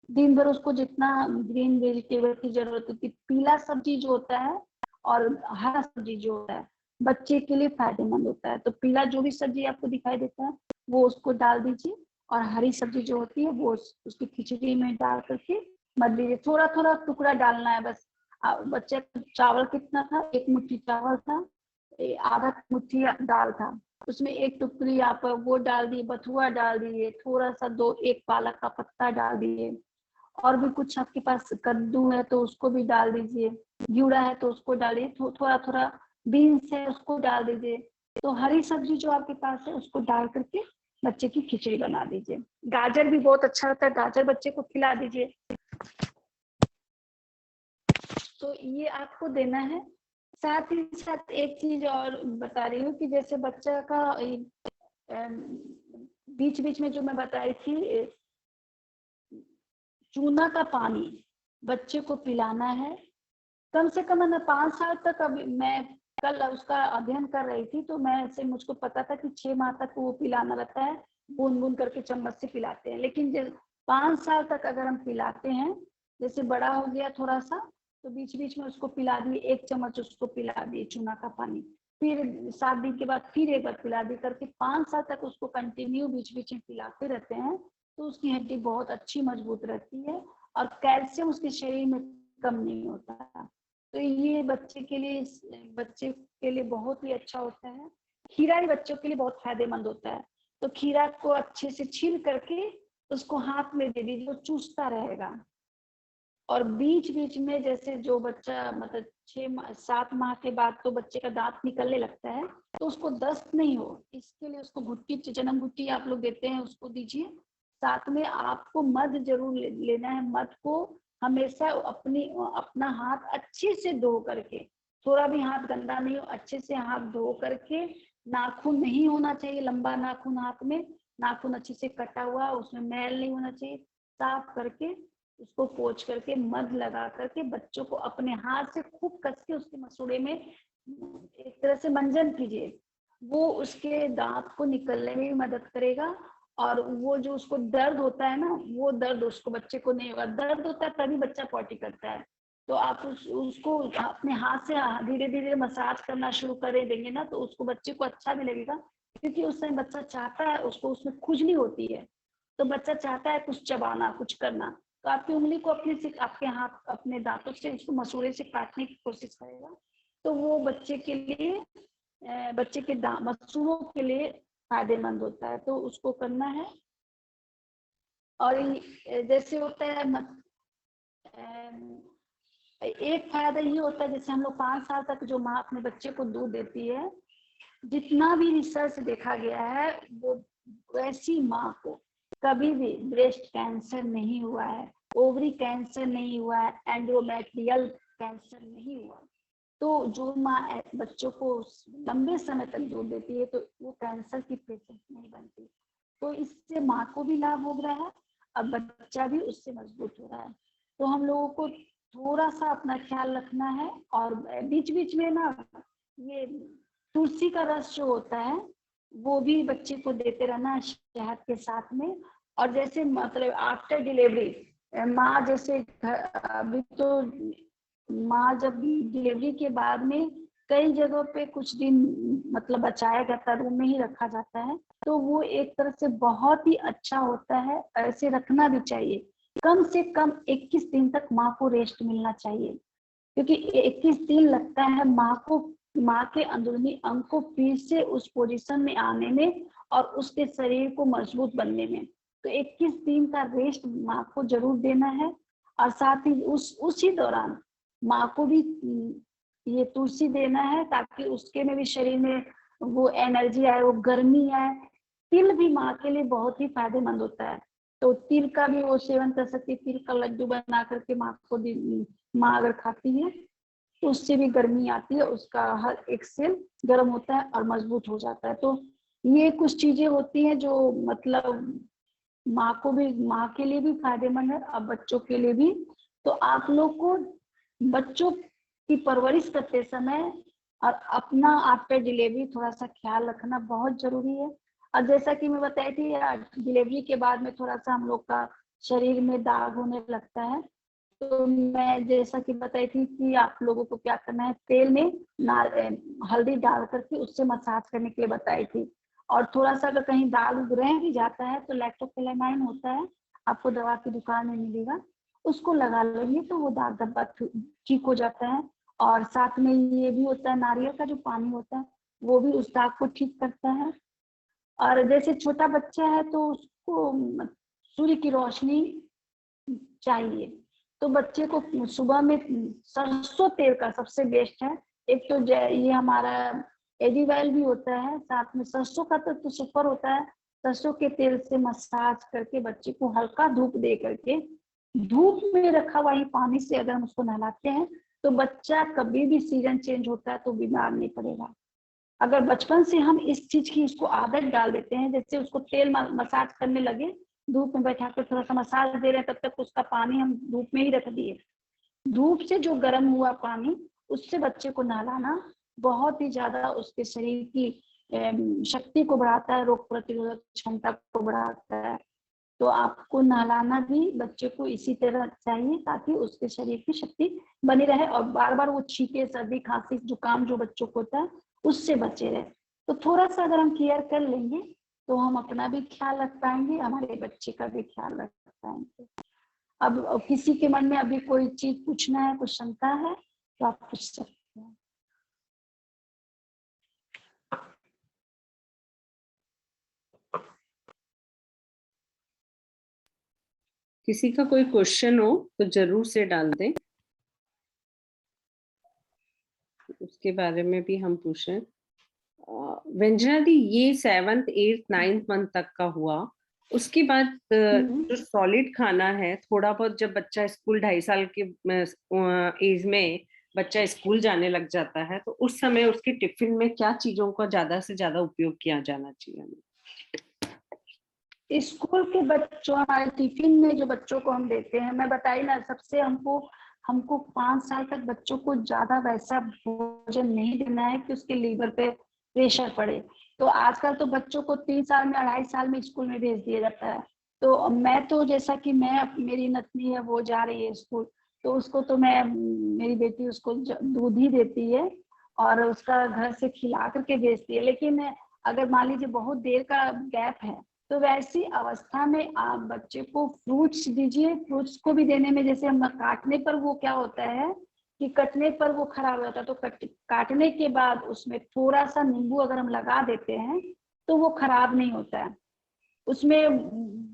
दिन भर उसको जितना ग्रीन वेजिटेबल की जरूरत होती है, पीला सब्जी जो होता है और हरा सब्जी जो होता है बच्चे के लिए फायदेमंद होता है। तो पीला जो भी सब्जी आपको दिखाई देता है वो उसको डाल दीजिए, और हरी सब्जी जो होती है वो उसकी खिचड़ी में डाल करके मत दीजिए। थोड़ा थोड़ा टुकड़ा डालना है बस। बच्चे चावल कितना था, 1 मुट्ठी चावल था, आधा मुट्ठी दाल था, उसमें 1 टुकड़ी आप वो डाल दिए, बथुआ डाल दिए, थोड़ा सा 1 पालक का पत्ता डाल दिए, और भी कुछ आपके पास कद्दू है तो उसको भी डाल दीजिए, गिवड़ा है तो उसको डालिए, थोड़ा थोड़ा बीन्स है उसको डाल दीजिए। तो हरी सब्जी जो आपके पास है उसको डाल करके बच्चे की खिचड़ी बना दीजिए। गाजर भी बहुत अच्छा होता है, गाजर बच्चे को खिला दीजिए। तो ये आपको देना है। साथ ही साथ एक चीज और बता रही हूँ कि जैसे बच्चा का बीच बीच में जो मैं बता रही थी, चूना का पानी बच्चे को पिलाना है। कम से कम मैं 5 साल तक, अभी मैं कल उसका अध्ययन कर रही थी तो मैं ऐसे मुझको पता था कि 6 माह तक वो पिलाना रहता है, बूंद बूंद करके चम्मच से पिलाते हैं। लेकिन जब 5 साल तक अगर हम पिलाते हैं, जैसे बड़ा हो गया थोड़ा सा तो बीच बीच में उसको पिला दिए, 1 चम्मच उसको पिला दिए चूना का पानी, फिर 7 दिन के बाद फिर एक बार पिला दी करके 5 साल तक उसको कंटिन्यू बीच बीच में पिलाते रहते हैं, तो उसकी हड्डी बहुत अच्छी मजबूत रहती है और कैल्शियम उसके शरीर में कम नहीं होता। तो ये बच्चे के लिए, बच्चे के लिए बहुत ही अच्छा होता है। खीरा भी बच्चों के लिए बहुत फायदेमंद होता है। तो खीरा को अच्छे से छील करके उसको हाथ में दे दीजिए, वो चूसता रहेगा। और बीच बीच में जैसे जो बच्चा मतलब 7 माह के बाद तो बच्चे का दांत निकलने लगता है, तो उसको दस्त नहीं हो, इसके लिए उसको घुट्टी, जन्म घुट्टी आप लोग देते हैं, उसको दीजिए। साथ में आपको मध जरूर लेना है। मध को हमेशा अपना हाथ अच्छे से धो करके, थोड़ा भी हाथ गंदा नहीं हो, अच्छे से हाथ धो करके, नाखून नहीं होना चाहिए लंबा नाखून हाथ में, नाखून अच्छे से कटा हुआ, उसमें मैल नहीं होना चाहिए, साफ करके उसको पोंछ करके मध लगा करके बच्चों को अपने हाथ से खूब कस के उसके मसूड़े में एक तरह से मंजन कीजिए। वो उसके दांत को निकलने में भी मदद करेगा। और वो जो उसको दर्द होता है ना, वो दर्द उसको बच्चे को नहीं होगा। दर्द होता है तभी बच्चा पॉटी करता है। तो आप उसको अपने हाथ से धीरे धीरे मसाज करना शुरू कर देंगे ना, तो उसको बच्चे को अच्छा भी लगेगा। क्योंकि उस समय बच्चा चाहता है, उसको उसमें खुजली होती है, तो बच्चा चाहता है कुछ चबाना, कुछ करना। तो आपकी उंगली को अपने से, आपके हाथ अपने दांतों से उसको मसूड़े से काटने की कोशिश करेगा, तो वो बच्चे के लिए बच्चे के मसूड़ों के लिए फायदेमंद होता है। तो उसको करना है। और जैसे होता है एक फायदा ये होता है, जैसे हम लोग 5 साल तक जो माँ अपने बच्चे को दूध देती है, जितना भी रिसर्च देखा गया है, वो वैसी माँ को कभी भी ब्रेस्ट कैंसर नहीं हुआ है, ओवरी कैंसर नहीं हुआ है, एंडोमेट्रियल कैंसर नहीं हुआ। तो जो माँ बच्चों को लंबे समय तक दूध देती है, तो वो कैंसर की पेशेंट नहीं बनती। तो इससे माँ को भी लाभ हो रहा है, अब बच्चा भी उससे मजबूत हो रहा है। तो हम लोगों को थोड़ा सा अपना ख्याल रखना है। और बीच बीच में ना ये तुलसी का रस जो होता है, वो भी बच्चे को देते रहना शहद के साथ में। और जैसे मतलब आफ्टर डिलीवरी माँ जैसे अभी तो माँ जब डिलीवरी के बाद में कई जगहों पे कुछ दिन मतलब बचाया जाता है, रूम में ही रखा जाता है, तो वो एक तरह से बहुत ही अच्छा होता है। ऐसे रखना भी चाहिए। कम से कम 21 दिन तक माँ को रेस्ट मिलना चाहिए, क्योंकि 21 दिन लगता है माँ को, माँ के अंदरूनी अंग को फिर से उस पोजीशन में आने में और उसके शरीर को मजबूत बनने में। तो 21 दिन का रेस्ट माँ को जरूर देना है। और साथ ही उसी दौरान माँ को भी ये तुलसी देना है, ताकि उसके में भी शरीर में वो एनर्जी आए, वो गर्मी आए। तिल भी माँ के लिए बहुत ही फायदेमंद होता है, तो तिल का भी वो सेवन कर सकती है। तिल का लड्डू बना करके माँ को माँ अगर खाती है, तो उससे भी गर्मी आती है, उसका हर एक सेल गर्म होता है और मजबूत हो जाता है। तो ये कुछ चीजें होती हैं जो मतलब माँ को भी, माँ के लिए भी फायदेमंद है और बच्चों के लिए भी। तो आप लोग को बच्चों की परवरिश करते समय और अपना आफ्टर डिलीवरी थोड़ा सा ख्याल रखना बहुत जरूरी है। और जैसा कि मैं बताई थी, डिलीवरी के बाद में थोड़ा सा हम लोग का शरीर में दाग होने लगता है। तो मैं जैसा कि बताई थी कि आप लोगों को क्या करना है, तेल में हल्दी डाल करके उससे मसाज करने के लिए बताई थी। और थोड़ा सा अगर कहीं दाग उग रह भी जाता है, तो लैक्टोफेलामाइन होता है, आपको दवा की दुकान में मिलेगा, उसको लगा लेंगे तो वो दाग धब्बा ठीक हो जाता है। और साथ में ये भी होता है, नारियल का जो पानी होता है, वो भी उस दाग को ठीक करता है। और जैसे छोटा बच्चा है तो उसको सूर्य की रोशनी चाहिए, तो बच्चे को सुबह में सरसों तेल का सबसे बेस्ट है। एक तो ये हमारा एडिवाइल भी होता है, साथ में सरसों का तो सुपर होता है। सरसों के तेल से मसाज करके बच्चे को हल्का धूप दे करके, धूप में रखा हुआ ही पानी से अगर हम उसको नहलाते हैं, तो बच्चा कभी भी सीजन चेंज होता है तो बीमार नहीं पड़ेगा। अगर बचपन से हम इस चीज की इसको आदत डाल देते हैं, जैसे उसको तेल मसाज करने लगे, धूप में बैठा कर थोड़ा सा मसाज दे रहे हैं, तब तक उसका पानी हम धूप में ही रख दिए, धूप से जो गर्म हुआ पानी, उससे बच्चे को नहलाना बहुत ही ज्यादा उसके शरीर की शक्ति को बढ़ाता है, रोग प्रतिरोधक क्षमता को बढ़ाता है। तो आपको नहलाना भी बच्चे को इसी तरह चाहिए, ताकि उसके शरीर की शक्ति बनी रहे और बार बार वो छींके, सर्दी खांसी जुकाम जो बच्चों को होता है उससे बचे रहे। तो थोड़ा सा अगर हम केयर कर लेंगे, तो हम अपना भी ख्याल रख पाएंगे, हमारे बच्चे का भी ख्याल रख पाएंगे। अब किसी के मन में अभी कोई चीज पूछना है, कुछ शंका है, तो आप पूछ सकते हैं। किसी का कोई क्वेश्चन हो तो जरूर से डाल दें, उसके बारे में भी हम पूछें। व्यंजना दी, ये 7th 8th 9th मंथ तक का हुआ, उसके बाद जो सॉलिड खाना है, थोड़ा बहुत जब बच्चा स्कूल 2.5 साल के एज में बच्चा स्कूल जाने लग जाता है, तो उस समय उसके टिफिन में क्या चीजों का ज्यादा से ज्यादा उपयोग किया जाना चाहिए हमें? स्कूल के बच्चों, हमारे टिफिन में जो बच्चों को हम देते हैं, मैं बताई ना, सबसे हमको हमको 5 साल तक बच्चों को ज्यादा वैसा भोजन नहीं देना है कि उसके लीवर पे प्रेशर पड़े। तो आजकल तो बच्चों को 3 साल में, 2.5 साल में स्कूल में भेज दिया जाता है। तो मैं तो, जैसा कि मेरी नतनी है वो जा रही है स्कूल, तो उसको तो मैं, मेरी बेटी उसको दूध ही देती है और उसका घर से खिला करके भेजती है। लेकिन अगर मान लीजिए बहुत देर का गैप है, तो वैसी अवस्था में आप बच्चे को फ्रूट्स दीजिए। फ्रूट्स को भी देने में, जैसे हम काटने पर वो क्या होता है कि कटने पर वो खराब हो जाता है, तो काटने के बाद उसमें थोड़ा सा नींबू अगर हम लगा देते हैं तो वो खराब नहीं होता है। उसमें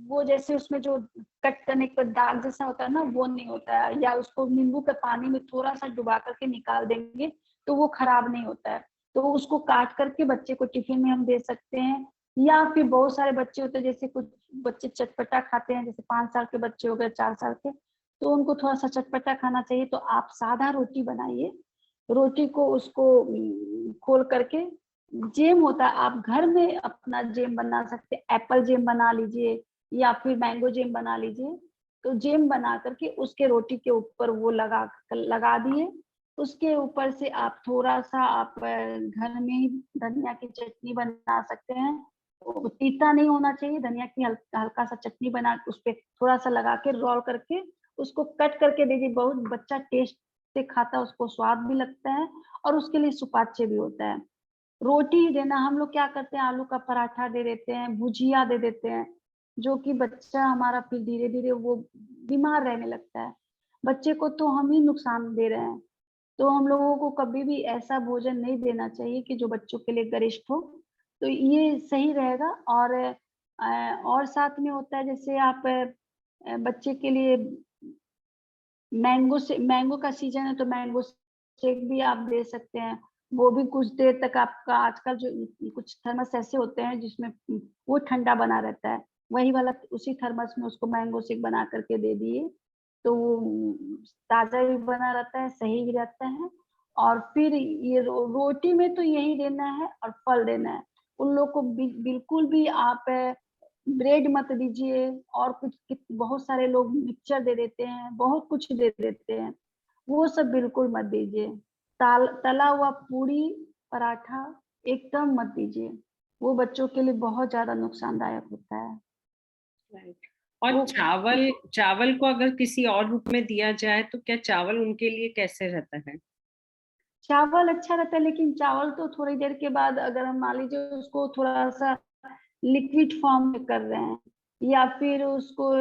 वो, जैसे उसमें जो कट करने के दाग जैसा होता है ना, वो नहीं होता है। या उसको नींबू के पानी में थोड़ा सा डुबा करके निकाल देंगे तो वो खराब नहीं होता है। तो उसको काट करके बच्चे को टिफिन में हम दे सकते हैं। या फिर बहुत सारे बच्चे होते हैं, जैसे कुछ बच्चे चटपटा खाते हैं, जैसे 5 साल के बच्चे हो गए, 4 साल के, तो उनको थोड़ा सा चटपटा खाना चाहिए, तो आप सादा रोटी बनाइए। रोटी को उसको खोल करके, जेम होता है, आप घर में अपना जेम बना सकते हैं। एप्पल जेम बना लीजिए या फिर मैंगो जेम बना लीजिए। तो जेम बना करके उसके रोटी के ऊपर वो लगा दिए। उसके ऊपर से आप थोड़ा सा, आप घर में ही धनिया की चटनी बना सकते हैं। वो तीता नहीं होना चाहिए, धनिया की हल्का सा चटनी बना के उस पर थोड़ा सा लगा के रोल करके उसको कट करके दीजिए। बहुत बच्चा टेस्ट से खाता है, उसको स्वाद भी लगता है और उसके लिए सुपाच्य भी होता है। रोटी देना, हम लोग क्या करते हैं, आलू का पराठा दे देते हैं, भुजिया दे देते हैं, जो कि बच्चा हमारा फिर धीरे धीरे वो बीमार रहने लगता है। बच्चे को तो हम ही नुकसान दे रहे हैं। तो हम लोगों को कभी भी ऐसा भोजन नहीं देना चाहिए कि जो बच्चों के लिए गरिष्ठ हो। तो ये सही रहेगा। और साथ में होता है, जैसे आप बच्चे के लिए मैंगो का सीजन है, तो मैंगो शेक भी आप दे सकते हैं। वो भी कुछ देर तक आपका, आजकल जो कुछ थर्मस ऐसे होते हैं जिसमें वो ठंडा बना रहता है, वही वाला उसी थर्मस में उसको मैंगो शेक बना करके दे दिए, तो वो ताजा भी बना रहता है, सही भी रहता है। और फिर ये रोटी में तो यही देना है और फल देना है। उन लोग को बिल्कुल भी आप ब्रेड मत दीजिए। और बहुत सारे लोग मिक्सचर दे देते हैं, बहुत कुछ दे देते हैं, वो सब बिल्कुल मत दीजिए। तला हुआ पूरी, पराठा एकदम मत दीजिए। वो बच्चों के लिए बहुत ज्यादा नुकसानदायक होता है। राइट। और वो चावल, चावल को अगर किसी और रूप में दिया जाए तो क्या चावल उनके लिए कैसे रहता है? चावल अच्छा रहता है, लेकिन चावल तो थोड़ी देर के बाद, अगर हम मान लीजिए उसको थोड़ा सा लिक्विड फॉर्म में कर रहे हैं, या फिर उसको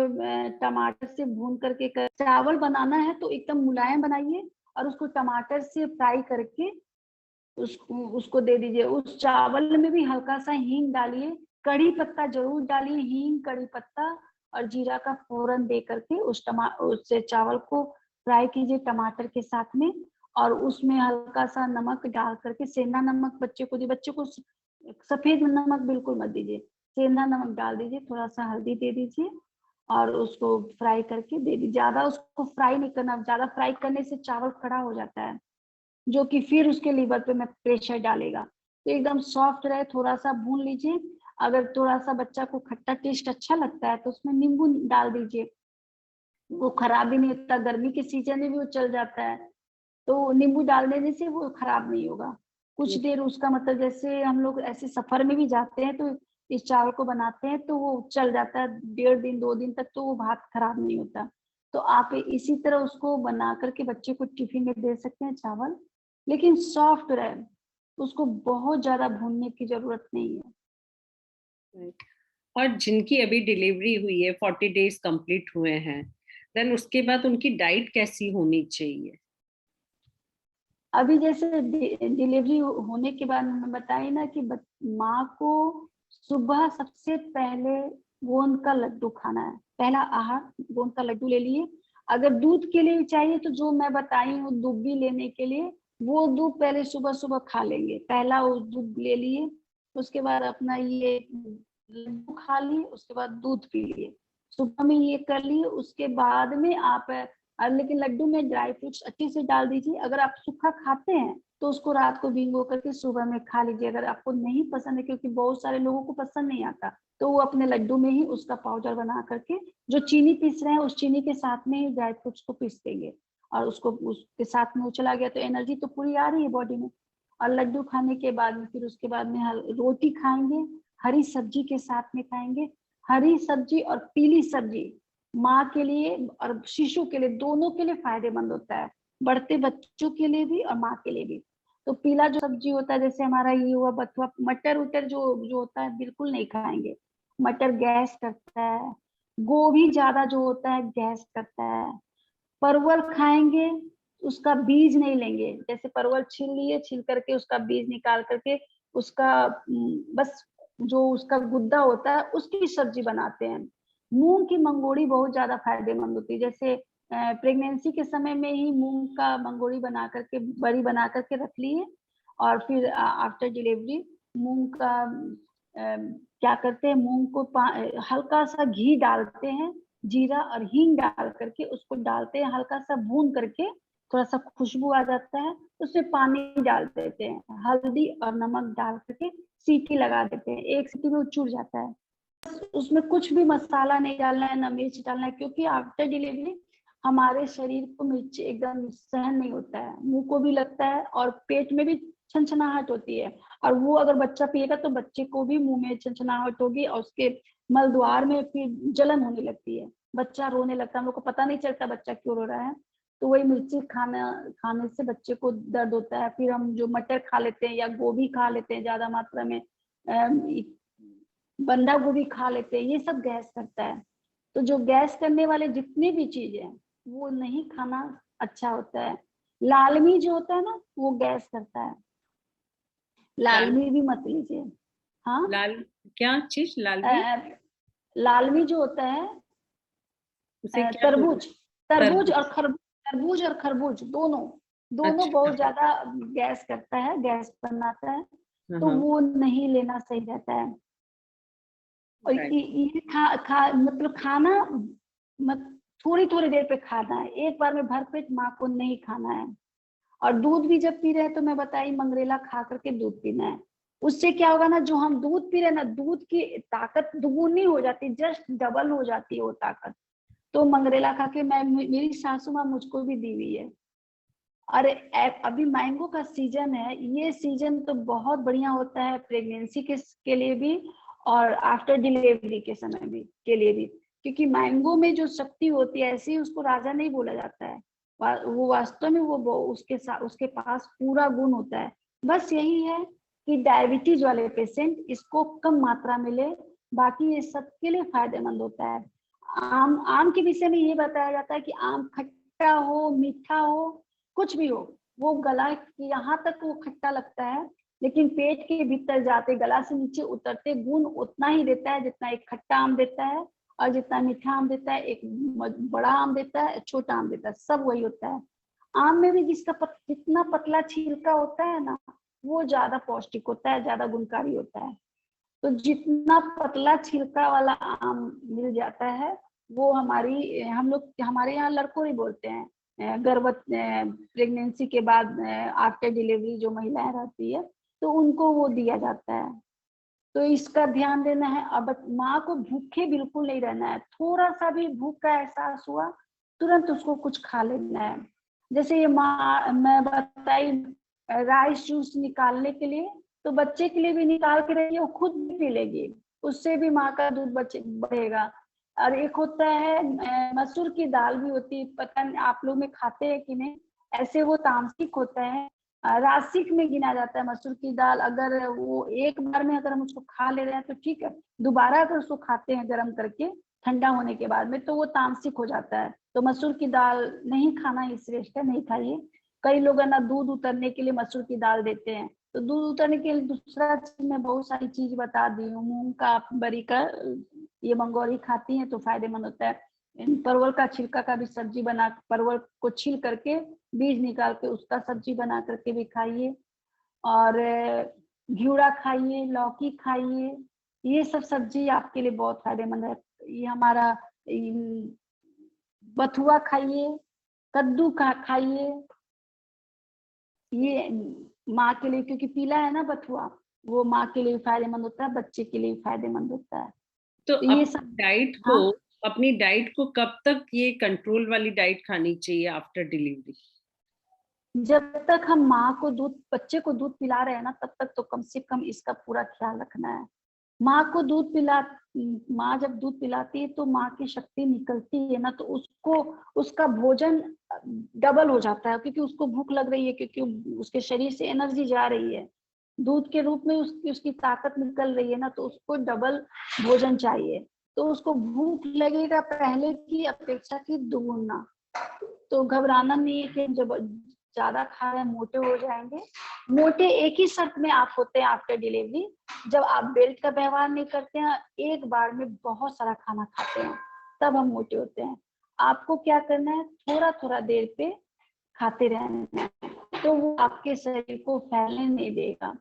टमाटर से भून करके चावल बनाना है, तो एकदम मुलायम बनाइए और उसको टमाटर से फ्राई करके उसको दे दीजिए। उस चावल में भी हल्का सा हींग डालिए, कड़ी पत्ता जरूर डालिए, हींग, कड़ी पत्ता और जीरा का फोरन दे करके उससे चावल को फ्राई कीजिए टमाटर के साथ में। और उसमें हल्का सा नमक डाल करके, सेंधा नमक बच्चे को दिए, बच्चे को सफेद नमक बिल्कुल मत दीजिए, सेंधा नमक डाल दीजिए, थोड़ा सा हल्दी दे दीजिए और उसको फ्राई करके दे दीजिए। ज्यादा उसको फ्राई नहीं करना, ज्यादा फ्राई करने से चावल खड़ा हो जाता है, जो कि फिर उसके लीवर पे में प्रेशर डालेगा। तो एकदम सॉफ्ट रहे, थोड़ा सा भून लीजिए। अगर थोड़ा सा बच्चा को खट्टा टेस्ट अच्छा लगता है तो उसमें नींबू डाल दीजिए, वो खराब भी नहीं होता, गर्मी के सीजन में भी वो चल जाता है। तो नींबू डाल देने से वो खराब नहीं होगा। कुछ देर उसका मतलब, जैसे हम लोग ऐसे सफर में भी जाते हैं तो इस चावल को बनाते हैं तो वो चल जाता है 1.5 दिन 2 दिन तक, तो वो भात खराब नहीं होता। तो आप इसी तरह उसको बना करके बच्चे को टिफिन में दे सकते हैं चावल, लेकिन सॉफ्ट रहे, उसको बहुत ज्यादा भूनने की जरूरत नहीं है। Right. और जिनकी अभी डिलीवरी हुई है, 40 days कंप्लीट हुए हैं, देन उसके बाद उनकी डाइट कैसी होनी चाहिए? अभी जैसे डिलीवरी होने के बाद मैं बताई ना कि माँ को सुबह सबसे पहले गोंद का लड्डू खाना है। पहला आहार गोंद का लड्डू ले लिए। अगर दूध के लिए चाहिए तो जो मैं बताई हूँ दुब्बी लेने के लिए, वो दूध पहले सुबह सुबह खा लेंगे। पहला वो दूध ले लिए, उसके बाद अपना ये लड्डू खा लिए, उसके बाद दूध पी लिए। सुबह में ये कर लिए, उसके बाद में आप लेकिन लड्डू में ड्राई फ्रूट्स अच्छे से डाल दीजिए। अगर आप सूखा खाते हैं तो उसको रात को भिगो करके सुबह में खा लीजिए। अगर आपको नहीं पसंद है, क्योंकि बहुत सारे लोगों को पसंद नहीं आता, तो वो अपने लड्डू में ही उसका पाउडर बना करके, जो चीनी पीस रहे हैं उस चीनी के साथ में ही ड्राई फ्रूट्स को पीस देंगे और उसको उसके साथ में वो चला गया, तो एनर्जी तो पूरी आ रही है बॉडी में। और लड्डू खाने के बाद में फिर उसके बाद में रोटी खाएंगे, हरी सब्जी के साथ में खाएंगे। हरी सब्जी और पीली सब्जी माँ के लिए और शिशु के लिए, दोनों के लिए फायदेमंद होता है, बढ़ते बच्चों के लिए भी और माँ के लिए भी। तो पीला जो सब्जी होता है, जैसे हमारा ये हुआ बथुआ, मटर उटर जो जो होता है बिल्कुल नहीं खाएंगे। मटर गैस करता है। गोभी ज्यादा जो होता है गैस करता है। परवल खाएंगे, उसका बीज नहीं लेंगे। जैसे परवल छील लिए, छील करके उसका बीज निकाल करके उसका बस जो उसका गुद्दा होता है उसकी सब्जी बनाते हैं। मूंग की मंगोड़ी बहुत ज्यादा फायदेमंद होती है। जैसे प्रेगनेंसी के समय में ही मूंग का मंगोड़ी बना करके, बड़ी बना करके रख लिए, और फिर आफ्टर डिलीवरी मूंग का क्या करते हैं, मूंग को हल्का सा घी डालते हैं, जीरा और हींग डाल करके उसको डालते हैं, हल्का सा भून करके, थोड़ा सा खुशबू आ जाता है, उसमें पानी डाल देते हैं, हल्दी और नमक डाल करके सीटी लगा देते हैं। एक सीटी में वो चूर जाता है। उसमें कुछ भी मसाला नहीं डालना है, ना मिर्च डालना है, क्योंकि आफ्टर डिलीवरी हमारे शरीर को मिर्च एकदम सहन नहीं होता है, मुंह को भी लगता है और पेट में भी छनछनाहट होती है। और वो अगर बच्चा पिएगा तो बच्चे को भी मुंह में छनछनाहट होगी और उसके मलद्वार में फिर जलन होने लगती है, बच्चा रोने लगता है, हम लोग को पता नहीं चलता बच्चा क्यों रो रहा है। तो वही मिर्ची खाने से बच्चे को दर्द होता है। फिर हम जो मटर खा लेते हैं या गोभी खा लेते हैं ज्यादा मात्रा में, बंधा गोभी खा लेते हैं, ये सब गैस करता है। तो जो गैस करने वाले जितनी भी चीजें हैं वो नहीं खाना अच्छा होता है। लालमी जो होता है ना वो गैस करता है, लाल लालमी भी मत लीजिए। हाँ, लाल क्या चीज? लालवी? लालमी जो होता है, उसे क्या बोलते? तरबूज, तरबूज तरबूज? और खरबूज, तरबूज और खरबूज दोनों, दोनों अच्छा। बहुत ज्यादा गैस करता है, गैस बनाता है। तो हाँ। वो नहीं लेना सही रहता है। और राइट। ये मतलब खाना मत, थोड़ी थोड़ी देर पे खाना है, एक बार में भरपेट माँ को नहीं खाना है। और दूध भी जब पी रहे हैं तो मैं बताई मंगरेला खा करके दूध पीना है। उससे क्या होगा ना, जो हम दूध पी रहे हैं ना, दूध की ताकत दुगुनी हो जाती है, जस्ट डबल हो जाती है वो ताकत। तो मंगरेला खा के मैं, मेरी सासू माँ मुझको भी दी हुई है। और अभी मैंगो का सीजन है, ये सीजन तो बहुत बढ़िया होता है प्रेगनेंसी के लिए भी और आफ्टर डिलीवरी के समय भी के लिए भी, क्योंकि मैंगो में जो शक्ति होती है, ऐसे ही उसको राजा नहीं बोला जाता है, वो वास्तव में वो उसके साथ उसके पास पूरा गुण होता है। बस यही है कि डायबिटीज वाले पेशेंट इसको कम मात्रा में ले, बाकी ये सबके लिए फायदेमंद होता है। आम आम के विषय में ये बताया जाता है कि आम खट्टा हो मीठा हो कुछ भी हो, वो गला यहाँ तक वो खट्टा लगता है, लेकिन पेट के भीतर जाते गला से नीचे उतरते गुण उतना ही देता है जितना एक खट्टा आम देता है, और जितना मीठा आम देता है, एक बड़ा आम देता है, छोटा आम देता है, सब वही होता है। आम में भी जितना पतला छिलका होता है ना, वो ज्यादा पौष्टिक होता है, ज्यादा गुणकारी होता है। तो जितना पतला छिलका वाला आम मिल जाता है, वो हम लोग हमारे यहाँ लड़कों ही बोलते हैं, गर्भवत प्रेगनेंसी के बाद आफ्टर डिलीवरी जो महिलाएं रहती है, तो उनको वो दिया जाता है। तो इसका ध्यान देना है। अब माँ को भूखे बिल्कुल नहीं रहना है, थोड़ा सा भी भूख का एहसास हुआ तुरंत उसको कुछ खा लेना है। जैसे ये माँ मैं बताई राइस जूस निकालने के लिए, तो बच्चे के लिए भी निकाल के रखिए, वो खुद भी पी लेगी, उससे भी माँ का दूध बढ़ेगा। और एक होता है मसूर की दाल भी होती है, पता नहीं आप लोग में खाते हैं कि नहीं, ऐसे वो तामसिक होता है, रासिक में गिना जाता है मसूर की दाल। अगर वो एक बार में अगर हम उसको खा ले रहे हैं तो ठीक है, दोबारा अगर उसको खाते हैं गर्म करके ठंडा होने के बाद में, तो वो तामसिक हो जाता है। तो मसूर की दाल नहीं खाना ही श्रेष्ठ है, नहीं खाइए। कई लोग है ना दूध उतरने के लिए मसूर की दाल देते हैं, तो दूध उतरने के लिए दूसरा चीज मैं बहुत सारी चीज बता दी हूँ, मूंग का बरी का ये मंगोरी खाती हैं तो फायदेमंद होता है। परवल का छिलका का भी सब्जी बना, परवल को छील करके बीज निकाल के उसका सब्जी बना करके भी खाइए। और घिउड़ा खाइए, लौकी खाइए, ये सब सब्जी आपके लिए बहुत फायदेमंद है। ये हमारा बथुआ खाइए, कद्दू का खाइए, ये माँ के लिए, क्योंकि पीला है ना बथुआ, वो माँ के लिए फायदेमंद होता है, बच्चे के लिए फायदेमंद होता है। तो ये अपनी सब डाइट को हाँ, अपनी डाइट को कब तक ये कंट्रोल वाली डाइट खानी चाहिए आफ्टर डिलीवरी? जब तक हम माँ को दूध, बच्चे को दूध पिला रहे हैं ना, तब तक तो कम से कम इसका पूरा ख्याल रखना है। माँ को दूध पिला, माँ जब दूध पिलाती है तो माँ की शक्ति निकलती है ना, तो उसको उसका भोजन डबल हो जाता है, क्योंकि उसको भूख लग रही है, क्योंकि उसके शरीर से एनर्जी जा रही है, दूध के रूप में उसकी ताकत निकल रही है ना, तो उसको डबल भोजन चाहिए। तो उसको भूख लगेगा पहले की अपेक्षा की दुगुना। तो घबराना नहीं है कि जब ज्यादा खा रहे हैं मोटे हो जाएंगे। मोटे एक ही शर्त में आप होते हैं आफ्टर डिलीवरी, जब आप बेल्ट का व्यवहार नहीं करते हैं, एक बार में बहुत सारा खाना खाते हैं, तब हम मोटे होते हैं। आपको क्या करना है, थोड़ा थोड़ा देर पे खाते रहना है, तो वो आपके शरीर को फैलने नहीं देगा।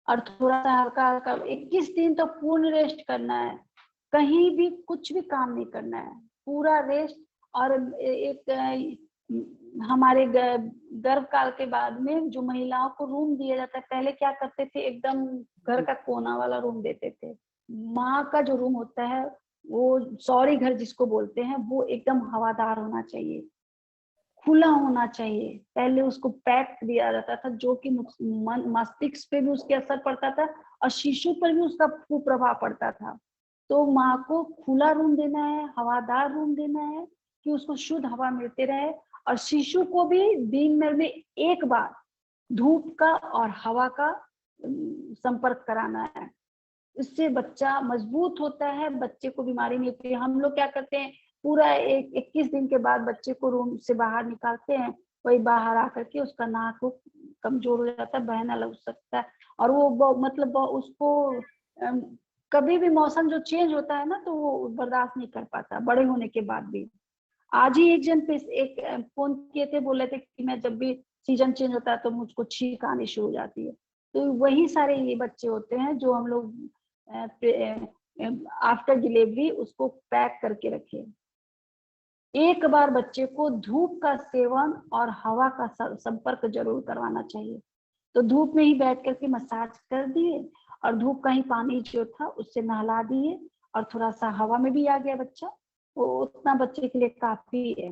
और थोड़ा सा हल्का हल्का 21 दिन तो पूर्ण रेस्ट करना है, कहीं भी कुछ भी काम नहीं करना है, पूरा रेस्ट। और एक हमारे गर्भ काल के बाद में जो महिलाओं को रूम दिया जाता है, पहले क्या करते थे, एकदम घर का कोना वाला रूम देते थे। माँ का जो रूम होता है, वो सौरी घर जिसको बोलते हैं, वो एकदम हवादार होना चाहिए, खुला होना चाहिए। पहले उसको पैक दिया जाता था, जो कि मस्तिष्क पे भी उसके असर पड़ता था और शिशु पर भी उसका कुप्रभाव पड़ता था। तो माँ को खुला रूम देना है, हवादार रूम देना है, कि उसको शुद्ध हवा मिलते रहे। और शिशु को भी दिन भर में एक बार धूप का और हवा का संपर्क कराना है। इससे बच्चा मजबूत होता है, बच्चे को बीमारी नहीं होती है। हम लोग क्या करते हैं, पूरा 21 दिन के बाद बच्चे को रूम से बाहर निकालते हैं, वही बाहर आकर के उसका नाक कमजोर हो जाता है, बहना लग सकता है, और वो मतलब उसको कभी भी मौसम जो चेंज होता है ना, तो वो बर्दाश्त नहीं कर पाता बड़े होने के बाद भी। आज ही एक जन पे एक फोन किए थे, बोले थे कि मैं जब भी सीजन चेंज होता है तो मुझको छींक आनी शुरू हो जाती है। तो वही सारे ये बच्चे होते हैं जो हम लोग आफ्टर डिलीवरी उसको पैक करके रखे। एक बार बच्चे को धूप का सेवन और हवा का संपर्क जरूर करवाना चाहिए। तो धूप में ही बैठ करके मसाज कर दिए, और धूप का ही पानी जो था उससे नहला दिए, और थोड़ा सा हवा में भी आ गया बच्चा, वो उतना बच्चे के लिए काफी है।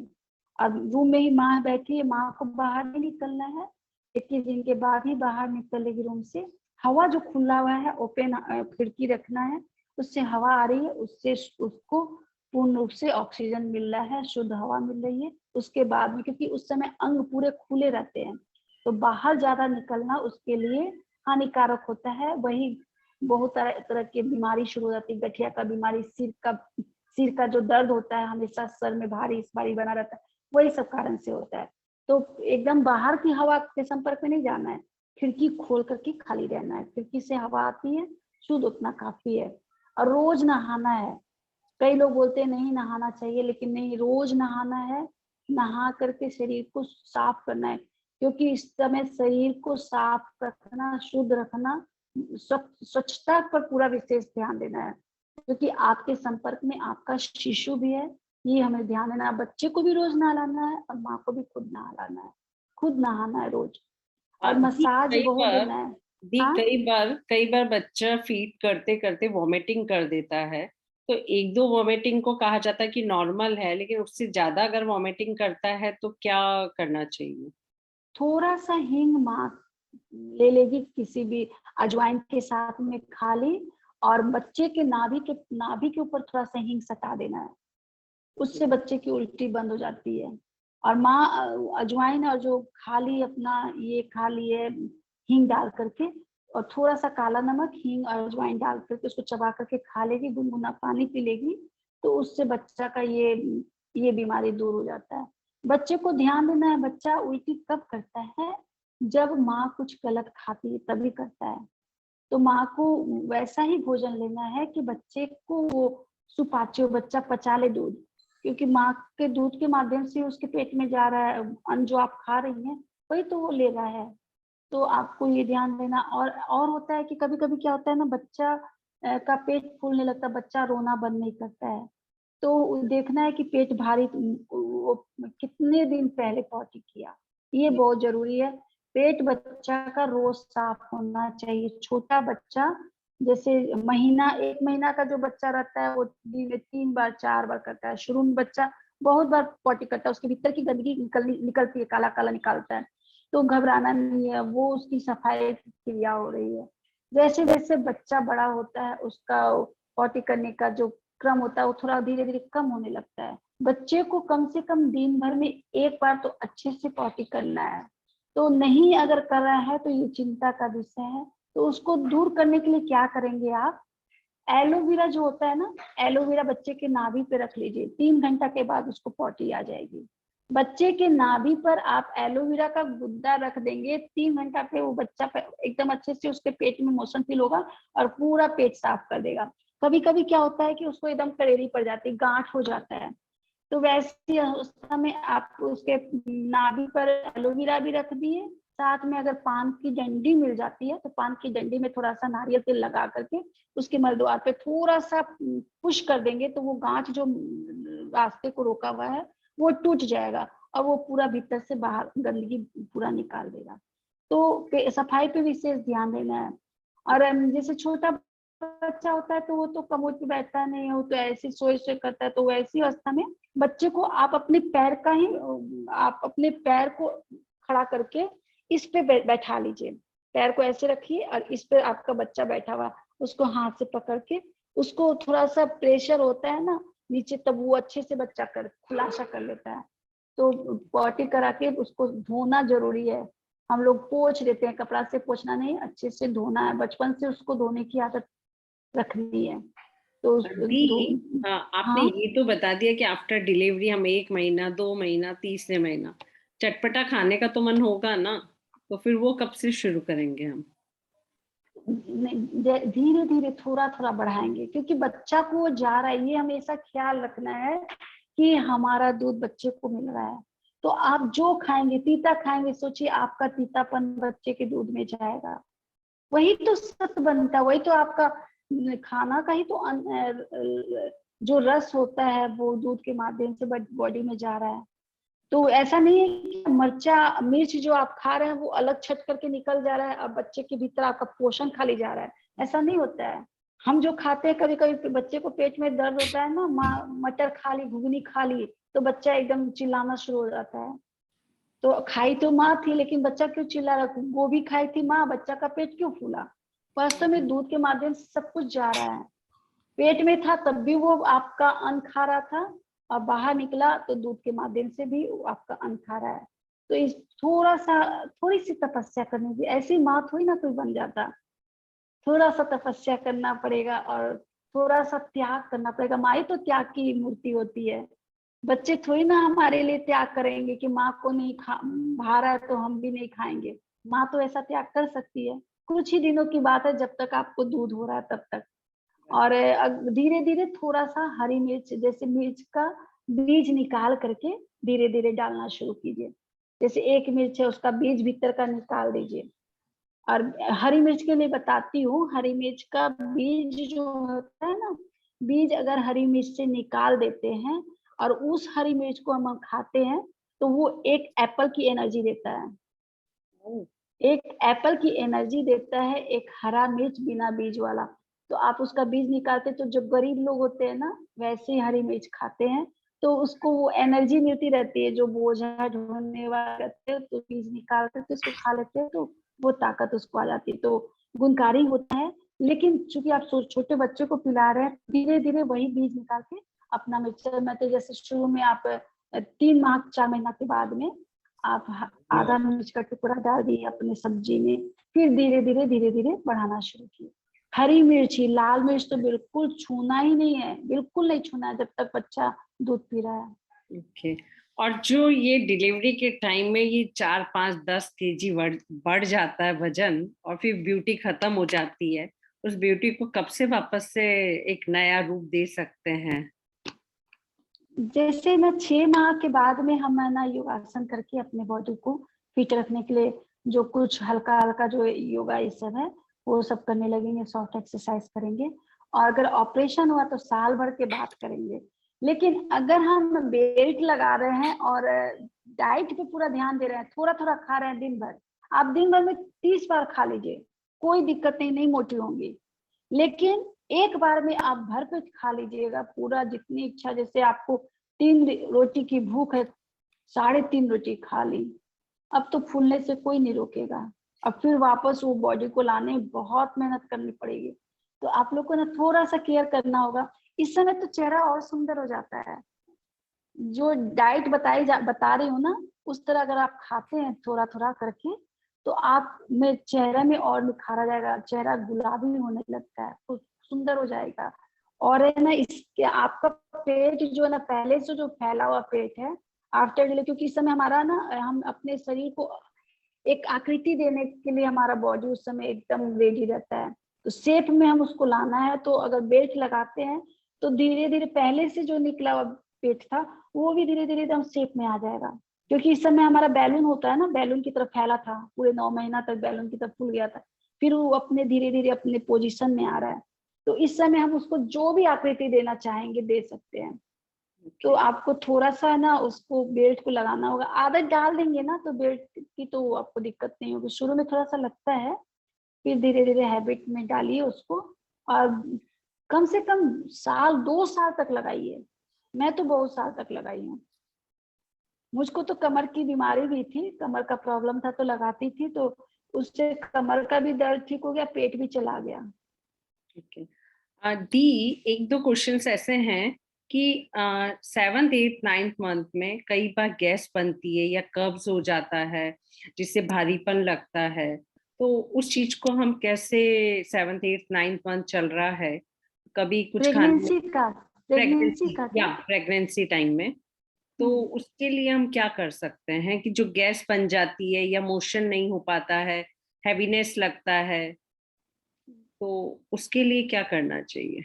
और रूम में ही माँ बैठी है, माँ को बाहर नहीं निकलना है, 21 दिन के बाद ही बाहर निकलेगी रूम से। हवा जो खुला हुआ है, ओपन खिड़की रखना है, उससे हवा आ रही है, उससे उसको पूर्ण रूप से ऑक्सीजन मिल रहा है, शुद्ध हवा मिल रही है। उसके बाद में, क्योंकि उस समय अंग पूरे खुले रहते हैं, तो बाहर ज्यादा निकलना उसके लिए हानिकारक होता है। वही बहुत तरह की बीमारी शुरू हो जाती है, गठिया का बीमारी, सिर का जो दर्द होता है, हमेशा सर में भारी भारी बना रहता है, वही सब कारण से होता है। तो एकदम बाहर की हवा के संपर्क में नहीं जाना है, खिड़की खोल करके खाली रहना है, खिड़की से हवा आती है शुद्ध, उतना काफी है। और रोज नहाना है। कई लोग बोलते हैं नहीं नहाना चाहिए, लेकिन नहीं, रोज नहाना है। नहा करके शरीर को साफ करना है, क्योंकि इस समय शरीर को साफ रखना, शुद्ध रखना, स्वच्छता पर पूरा विशेष ध्यान देना है, क्योंकि आपके संपर्क में आपका शिशु भी है। ये हमें ध्यान देना है, बच्चे को भी रोज नहलाना है और माँ को भी खुद नहलाना है, खुद नहाना है रोज, और दी मसाज कई बहुत बार देना है। दी हाँ, कई बार बच्चा फीड करते करते वॉमिटिंग कर देता है। तो एक दो वॉमिटिंग को कहा जाता है कि नॉर्मल है, लेकिन उससे ज्यादा अगर वॉमिटिंग करता है तो क्या करना चाहिए? थोड़ा सा हींग माँ ले लेगी, किसी भी अजवाइन के साथ में खा ली, और बच्चे के नाभि के ऊपर थोड़ा सा हींग सटा देना है, उससे बच्चे की उल्टी बंद हो जाती है। और माँ अजवाइन और जो खा ली अपना, ये खा लिए हींग डाल करके, और थोड़ा सा काला नमक, हींग और अजवाइन डाल करके उसको चबा करके खा लेगी, गुनगुना पानी पी लेगी, तो उससे बच्चा का ये बीमारी दूर हो जाता है। बच्चे को ध्यान देना है, बच्चा उल्टी कब करता है, जब माँ कुछ गलत खाती है तभी करता है। तो माँ को वैसा ही भोजन लेना है कि बच्चे को वो सुपाच्य, बच्चा पचा ले दूध, क्योंकि माँ के दूध के माध्यम से उसके पेट में जा रहा है अन्न, जो आप खा रही हैं वही तो वो ले रहा है। तो आपको ये ध्यान देना। और होता है कि कभी कभी क्या होता है ना, बच्चा का पेट फूलने लगता है, बच्चा रोना बंद नहीं करता है, तो देखना है कि पेट भारी, वो कितने दिन पहले पॉटी किया, ये बहुत जरूरी है। पेट बच्चा का रोज साफ होना चाहिए। छोटा बच्चा जैसे महीना, 1 महीना का जो बच्चा रहता है वो दिन में 3 बार 4 बार करता है। शुरू में बच्चा बहुत बार पॉटी करता है, उसके भीतर की गंदगी निकलती है, काला काला निकालता है, तो घबराना नहीं है, वो उसकी सफाई की क्रिया हो रही है। जैसे जैसे बच्चा बड़ा होता है उसका पॉटी करने का जो क्रम होता है वो थोड़ा धीरे धीरे कम होने लगता है। बच्चे को कम से कम दिन भर में 1 बार तो अच्छे से पॉटी करना है। तो नहीं अगर कर रहा है तो ये चिंता का विषय है। तो उसको दूर करने के लिए क्या करेंगे आप, एलोवेरा जो होता है ना, एलोवेरा बच्चे के नाभि पे रख लीजिए, 3 घंटा के बाद उसको पॉटी आ जाएगी। बच्चे के नाभि पर आप एलोवेरा का गुद्दा रख देंगे, 3 घंटा पे वो बच्चा एकदम अच्छे से उसके पेट में मोशन फील होगा और पूरा पेट साफ कर देगा। कभी कभी क्या होता है कि उसको एकदम कड़ेरी पड़ जाती है, गांठ हो जाता है, तो वैसी अवस्था में आप उसके नाभि पर एलोवेरा भी रख दिए, साथ में अगर पान की डंडी मिल जाती है तो पान की डंडी में थोड़ा सा नारियल तेल लगा करके उसके मलद्वार पे थोड़ा सा पुश कर देंगे तो वो गांठ जो रास्ते को रोका हुआ है वो टूट जाएगा और वो पूरा भीतर से बाहर गंदगी पूरा निकाल देगा। तो सफाई पे विशेष ध्यान देना है। और जैसे छोटा बच्चा होता है तो वो तो कमोड पे बैठता नहीं है, वो तो ऐसे सोए सोए करता है, तो वैसी अवस्था में बच्चे को आप अपने पैर का ही, आप अपने पैर को खड़ा करके इस पे बैठा लीजिए, पैर को ऐसे रखिए और इस पे आपका बच्चा बैठा हुआ, उसको हाथ से पकड़ के उसको थोड़ा सा प्रेशर होता है ना नीचे, तब वो अच्छे से बच्चा कर खुलासा कर लेता है। तो पॉटी करा के उसको धोना जरूरी है। हम लोग पोंछ देते हैं, कपड़ा से पोंछना नहीं, अच्छे से धोना है, बचपन से उसको धोने की आदत रखनी है। तो दी, आपने हाँ, ये तो बता दिया कि आफ्टर डिलीवरी हम 1 महीना 2 महीना तीसरे महीना चटपटा खाने का तो मन होगा ना, तो फिर वो कब से शुरू करेंगे हम? धीरे धीरे थोड़ा थोड़ा बढ़ाएंगे, क्योंकि बच्चा को वो जा रहा है, ये हमेशा ख्याल रखना है कि हमारा दूध बच्चे को मिल रहा है। तो आप जो खाएंगे, तीता खाएंगे, सोचिए आपका तीतापन बच्चे के दूध में जाएगा, वही तो सत्य बनता है, वही तो आपका खाना का ही तो जो रस होता है वो दूध के माध्यम से बॉडी में जा रहा है। तो ऐसा नहीं है कि मिर्च जो आप खा रहे हैं वो अलग छट करके निकल जा रहा है और बच्चे के भीतर आपका पोषण खाली जा रहा है, ऐसा नहीं होता है। हम जो खाते हैं, कभी कभी बच्चे को पेट में दर्द होता है ना, माँ मटर खा ली, घुगनी खा ली, तो बच्चा एकदम चिल्लाना शुरू हो जाता है। तो खाई तो माँ थी लेकिन बच्चा क्यों चिल्ला रहा, गोभी खाई थी माँ, बच्चा का पेट क्यों फूला? वास्तव में दूध के माध्यम से सब कुछ जा रहा है। पेट में था तब भी वो आपका अन्न खा रहा था और बाहर निकला तो दूध के माध्यम से भी वो आपका अन्न खा रहा है। तो इस थोड़ी सी तपस्या करनी चाहिए, ऐसी माँ थोड़ी ना कोई बन जाता, थोड़ा सा तपस्या करना पड़ेगा और थोड़ा सा त्याग करना पड़ेगा। माँ ही तो त्याग की मूर्ति होती है। बच्चे थोड़ी ना हमारे लिए त्याग करेंगे कि माँ को नहीं भा रहा है तो हम भी नहीं खाएंगे। माँ तो ऐसा त्याग कर सकती है, कुछ ही दिनों की बात है, जब तक आपको दूध हो रहा है तब तक। और धीरे धीरे थोड़ा सा हरी मिर्च, जैसे मिर्च का बीज निकाल करके धीरे धीरे डालना शुरू कीजिए। जैसे एक मिर्च है उसका बीज भीतर का निकाल दीजिए। और हरी मिर्च के लिए बताती हूँ, हरी मिर्च का बीज जो होता है ना, बीज अगर हरी मिर्च से निकाल देते हैं और उस हरी मिर्च को हम खाते हैं तो वो एक एप्पल की एनर्जी देता है। एक एप्पल की एनर्जी देता है एक हरा मिर्च बिना बीज वाला। तो आप उसका बीज निकालते, तो जो गरीब लोग होते हैं ना वैसे ही हरी मिर्च खाते हैं, तो उसको वो एनर्जी मिलती रहती है। जो बोझा ढोने वाले रहते हैं तो बीज निकालते तो उसको खा लेते हैं तो वो ताकत उसको आ जाती है, तो गुणकारी होता है। लेकिन चूंकि आप छोटे बच्चे को पिला रहे हैं, धीरे धीरे वही बीज निकाल के अपना मिक्सचर में, तो जैसे शुरू में आप 3 माह 4 महीना के बाद में आप आधा मिर्च का टुकड़ा डाल दिए अपने सब्जी में, फिर धीरे धीरे बढ़ाना शुरू किए। हरी मिर्ची, लाल मिर्च तो बिल्कुल छूना ही नहीं है, बिल्कुल नहीं छूना है जब तक बच्चा दूध पी रहा है। ओके। और जो ये डिलीवरी के टाइम में ये 4 5 10 केजी बढ़ बढ़ जाता है वजन और फिर ब्यूटी खत्म हो जाती है, उस ब्यूटी को कब से वापस से एक नया रूप दे सकते हैं? जैसे ना 6 माह के बाद में हम है ना योगासन करके अपने बॉडी को फिट रखने के लिए जो कुछ हल्का हल्का जो योगा ये सब है वो सब करने लगेंगे, सॉफ्ट एक्सरसाइज करेंगे। और अगर ऑपरेशन हुआ तो साल भर के बाद करेंगे। लेकिन अगर हम बेल्ट लगा रहे हैं और डाइट पे पूरा ध्यान दे रहे हैं, थोड़ा थोड़ा खा रहे हैं दिन भर, आप दिन भर में 30 बार खा लीजिए, कोई दिक्कत नहीं, नहीं मोटी होंगी। लेकिन एक बार में आप भर पेट खा लीजिएगा पूरा, जितनी इच्छा, जैसे आपको 3 रोटी की भूख है, 3.5 रोटी खा ली, अब तो फूलने से कोई नहीं रोकेगा। अब फिर वापस वो बॉडी को लाने में बहुत मेहनत करनी पड़ेगी। तो आप लोग को ना थोड़ा सा केयर करना होगा। इस समय तो चेहरा और सुंदर हो जाता है। जो डाइट बता रही हूँ ना, उस तरह अगर आप खाते हैं थोड़ा थोड़ा करके, तो आप में चेहरे में और निखार आ जाएगा, चेहरा गुलाबी होने लगता है, तो सुंदर हो जाएगा। और है ना इसके आपका पेट जो है ना, पहले से जो फैला हुआ पेट है आफ्टर डिलीवरी, क्योंकि इस समय हमारा ना, हम अपने शरीर को एक आकृति देने के लिए हमारा बॉडी उस समय एकदम रेडी रहता है, तो शेप में हम उसको लाना है। तो अगर बेल्ट लगाते हैं तो धीरे धीरे पहले से जो निकला हुआ पेट था वो भी धीरे धीरे एकदम शेप में आ जाएगा। क्योंकि इस समय हमारा बैलून होता है ना, बैलून की तरफ फैला था, पूरे 9 महीना तक बैलून की तरफ फूल गया था, फिर वो अपने धीरे धीरे अपने पोजिशन में आ रहा है। तो इस समय हम उसको जो भी आकृति देना चाहेंगे दे सकते हैं। तो आपको थोड़ा सा ना उसको बेल्ट को लगाना होगा, आदत डाल देंगे ना तो बेल्ट की तो आपको दिक्कत नहीं होगी। शुरू में थोड़ा सा लगता है, फिर धीरे धीरे हैबिट में डालिए उसको। और कम से कम साल 2 साल तक लगाइए। मैं तो बहुत साल तक लगाई हूँ। मुझको तो कमर की बीमारी भी थी, कमर का प्रॉब्लम था तो लगाती थी, तो उससे कमर का भी दर्द ठीक हो गया, पेट भी चला गया। ठीक है दी। एक दो क्वेश्चंस ऐसे हैं कि 7th 8th 9th मंथ में कई बार गैस बनती है या कब्ज हो जाता है जिससे भारीपन लगता है, तो उस चीज को हम कैसे 7th 8th 9th मंथ चल रहा है, कभी कुछ खाने में, प्रेगनेंसी का प्रेगनेंसी प्रेगनेंसी का या क्या? प्रेगनेंसी टाइम में, तो उसके लिए हम क्या कर सकते हैं कि जो गैस बन जाती है या मोशन नहीं हो पाता है, हैवीनेस लगता है, तो उसके लिए क्या करना चाहिए?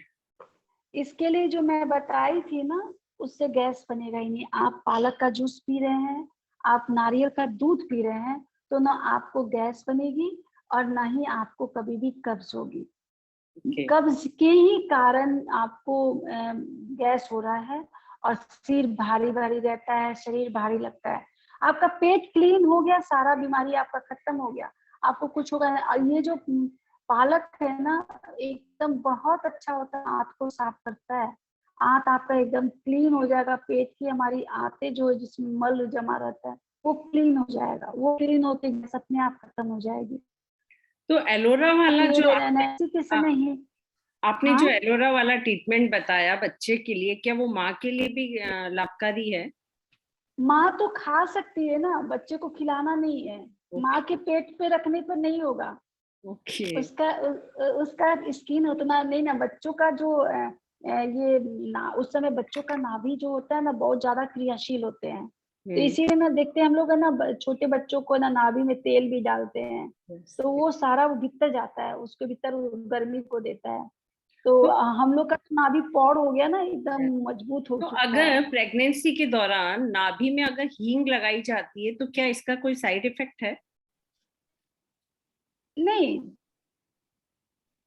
इसके लिए जो मैं बताई थी ना, उससे गैस बनेगा ही नहीं। आप पालक का जूस पी रहे हैं, आप नारियल का दूध पी रहे हैं, तो ना आपको गैस बनेगी और ना ही आपको कभी भी कब्ज होगी। ओके। कब्ज के ही कारण आपको गैस हो रहा है और सिर भारी भारी रहता है, शरीर भारी लगता है। आपका पेट क्लीन हो गया, सारा बीमारी आपका खत्म हो गया, आपको कुछ होगा नहीं। और ये जो पालक है ना, एकदम बहुत अच्छा होता है, आंत को साफ करता है। आंत आपका एकदम क्लीन हो जाएगा, पेट की हमारी आंतें जो है जिसमें मल जमा रहता है वो क्लीन हो जाएगा, वो क्लीन होते गैस अपने आप खत्म हो जाएगी। तो एलोरा वाला ये जो दे रहे आपने हैं इसी के आ, समय ही। आपने हाँ, जो एलोरा वाला ट्रीटमेंट बताया बच्चे के लिए, क्या वो माँ के लिए भी लाभकारी है? माँ तो खा सकती है ना, बच्चे को खिलाना नहीं है। माँ ओके। के पेट पे रखने पर नहीं होगा। ओके। उसका उसका स्किन उतना नहीं ना, बच्चों का जो ये ना, उस समय बच्चों का नाभि जो होता है ना बहुत ज्यादा क्रियाशील होते हैं। तो हम्म। इसीलिए ना देखते हैं हम लोग है ना, छोटे बच्चों को ना नाभि में तेल भी डालते हैं, तो वो सारा वो भीतर जाता है, उसके भीतर वो गर्मी को देता है। तो तो हम लोग का तो नाभि पौड़ हो गया ना, एकदम मजबूत हो तो चुका है। अगर प्रेगनेंसी के दौरान नाभि में अगर हींग लगाई जाती है तो क्या इसका कोई साइड इफेक्ट है? नहीं,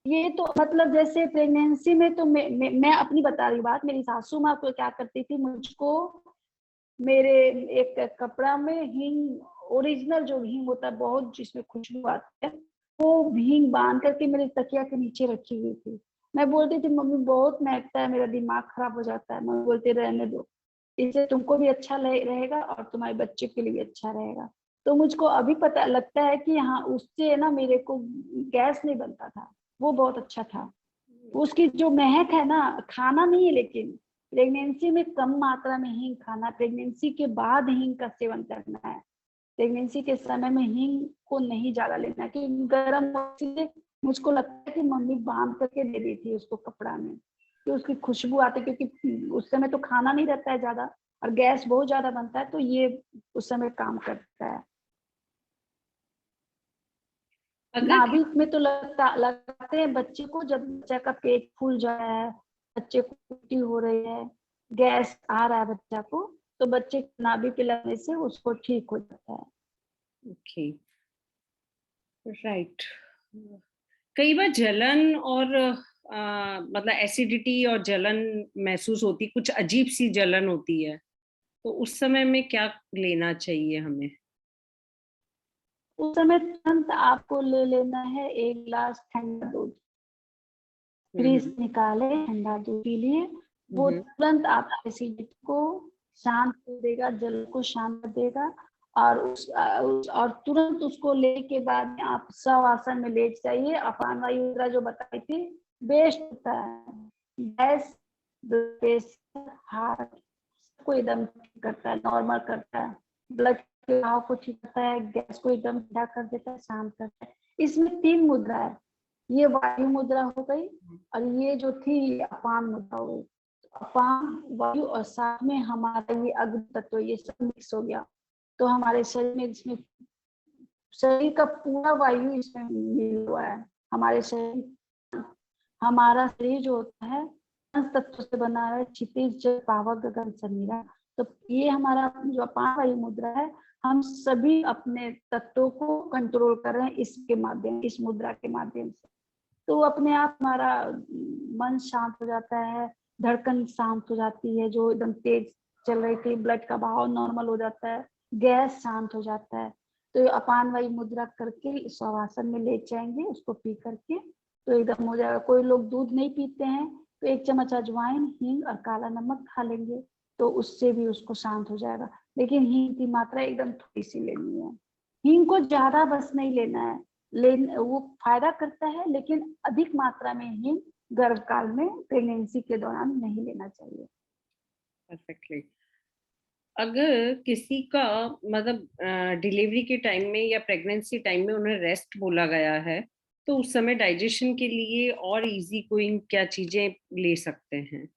ये तो मतलब जैसे प्रेगनेंसी में तो मैं अपनी बता रही हूँ बात। मेरी सासू माँ को क्या करती थी, मुझको मेरे एक कपड़ा में हींग, ओरिजिनल जो हींग होता है बहुत जिसमें खुशबू आती है, वो हींग बांध करके मेरे तकिया के नीचे रखी हुई थी। मैं बोलती थी मम्मी बहुत महकता है, मेरा दिमाग खराब हो जाता है। मैं बोलती रहने दो, इससे तुमको भी अच्छा रहेगा और तुम्हारे बच्चे के लिए भी अच्छा रहेगा। तो मुझको अभी पता लगता है कि हाँ, उससे ना मेरे को गैस नहीं बनता था, वो बहुत अच्छा था। उसकी जो महक है ना, खाना नहीं है लेकिन प्रेगनेंसी में कम मात्रा में हींग खाना, प्रेगनेंसी के बाद हींग का सेवन करना है। प्रेगनेंसी के समय में हींग को नहीं ज्यादा लेना, क्योंकि गर्म से मुझको लगता है कि मम्मी बांध करके दे दी थी उसको कपड़ा में, कि उसकी खुशबू आती, क्योंकि उस समय तो खाना नहीं रहता है ज्यादा और गैस बहुत ज्यादा बनता है, तो ये उस समय काम करता है। अगर नाभिक में तो लगाते हैं बच्चे को, जब बच्चे का पेट फूल जाए, बच्चे को उल्टी हो रही है, गैस आ रहा है बच्चा को, तो बच्चे नाभि पे लगने से उसको ठीक हो जाता है। Okay, right. कई बार जलन और मतलब एसिडिटी और जलन महसूस होती, कुछ अजीब सी जलन होती है, तो उस समय में क्या लेना चाहिए हमें? उस समय तुरंत आपको ले लेना है 1 गिलास ठंडा दूध, फ्रिज हम्म, निकाले ठंडा दूध पी लिए, वो तुरंत आपके एसिडिटी को शांत कर देगा, जल को शांत कर देगा। और और तुरंत उसको लेने के बाद में आप शवासन में लेट जाइए। अपान वायु मुद्रा जो बताई थी बेस्ट होता है, गैस, प्रेशर, हार्ट को एकदम ठीक करता है, नॉर्मल करता है, ब्लड के बहाव को ठीक करता है, गैस को एकदम ठंडा कर देता है, शांत करता है। इसमें 3 मुद्रा है, ये वायु मुद्रा हो गई, और ये जो थी ये अपान मुद्रा हो गई। अपान वायु और साथ में हमारा ये अग्नि तत्व, ये सब मिक्स हो गया, तो हमारे शरीर में, इसमें शरीर का पूरा वायु इसमें मिल हुआ है। हमारा शरीर जो होता है पंच तत्व से बना है, क्षितिज, जल, पावक, गगन, समीरा। तो ये हमारा जो अपान वायु मुद्रा है, हम सभी अपने तत्वों को कंट्रोल कर रहे हैं इसके माध्यम, इस मुद्रा के माध्यम से। तो अपने आप हमारा मन शांत हो जाता है, धड़कन शांत हो जाती है, जो एकदम तेज चल रही थी, ब्लड का बहाव नॉर्मल हो जाता है, गैस शांत हो जाता है। तो अपान वायु मुद्रा करके शवासन में ले जाएंगे, उसको पी करके तो एकदम हो जाएगा। कोई लोग दूध नहीं पीते हैं तो 1 चम्मच अजवाइन, हींग और काला नमक खा लेंगे, तो उससे भी उसको शांत हो जाएगा। लेकिन हींग की मात्रा एकदम थोड़ी सी लेनी है, हींग को ज्यादा बस नहीं लेना है, वो फायदा करता है, लेकिन अधिक मात्रा में हींग गर्भकाल में, प्रेगनेंसी के दौरान नहीं लेना चाहिए। परफेक्टली। अगर किसी का मतलब डिलीवरी के टाइम में या प्रेगनेंसी टाइम में उन्हें रेस्ट बोला गया है, तो उस समय डाइजेशन के लिए और इजी गोइंग क्या चीजें ले सकते हैं?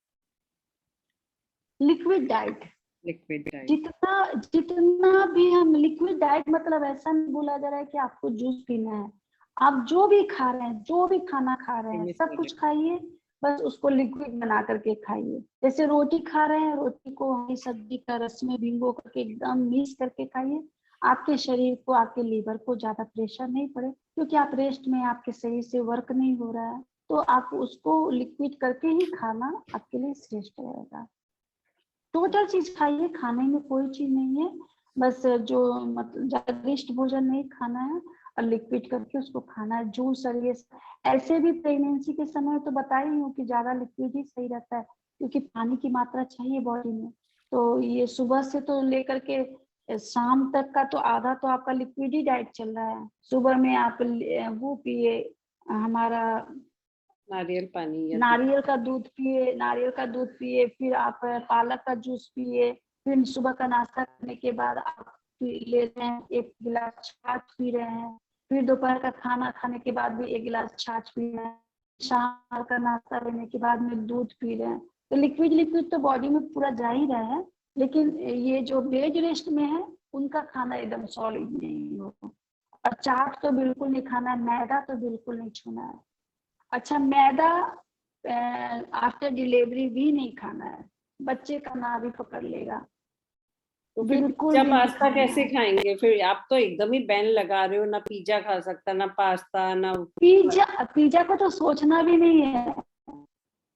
Liquid diet, liquid diet. जितना जितना भी हम लिक्विड डाइट, मतलब ऐसा नहीं बोला जा रहा है कि आपको जूस पीना है, आप जो भी खा रहे हैं, जो भी खाना खा रहे हैं, सब कुछ खाइए, बस उसको लिक्विड बना करके खाइए। जैसे रोटी खा रहे हैं, रोटी को हरी सब्जी का रस में भिगो करके एकदम मिक्स करके खाइए। आपके शरीर को, आपके लीवर को ज्यादा प्रेशर नहीं पड़े, क्योंकि आप रेस्ट में, आपके शरीर से वर्क नहीं हो रहा है, तो आप उसको लिक्विड करके ही खाना आपके लिए श्रेष्ठ रहेगा। टोटल चीज खाइए, खाने में कोई चीज नहीं है, बस जो मतलब ज्यादा भोजन नहीं खाना है, और लिक्विड करके उसको खाना है, जूस और ये ऐसे भी प्रेगनेंसी के समय तो बता ही हूँ कि ज्यादा लिक्विड ही सही रहता है, क्योंकि पानी की मात्रा चाहिए बॉडी में। तो ये सुबह से तो लेकर के शाम तक का तो आधा तो आपका लिक्विड ही डाइट चल रहा है। सुबह में आप वो पिए, हमारा नारियल पानी या नारियल का दूध पिए, नारियल का दूध पिए, फिर आप पालक का जूस पिए, फिर सुबह का नाश्ता करने के बाद आप ले रहे हैं 1 गिलास छाछ पी रहे हैं, फिर दोपहर का खाना खाने के बाद भी 1 गिलास छाछ पी रहे हैं, शाम का नाश्ता लेने के बाद में दूध पी रहे हैं। तो लिक्विड लिक्विड तो बॉडी में पूरा जा ही रहा है, लेकिन ये जो बेड रेस्ट में है उनका खाना एकदम सॉलिड नहीं हो। और चाट तो बिल्कुल नहीं खाना है, मैदा तो बिल्कुल नहीं छूना है। अच्छा, मैदा आफ्टर डिलीवरी भी नहीं खाना है, बच्चे का नाभि पकड़ लेगा, तो फिर बिल्कुल पिज्जा भी नहीं पास्ता खाना कैसे है। खाएंगे? फिर आप तो एकदम ही बैन लगा रहे हो, ना पिज्जा खा सकता, ना पास्ता, ना। पिज्जा पिज्जा को तो सोचना भी नहीं है,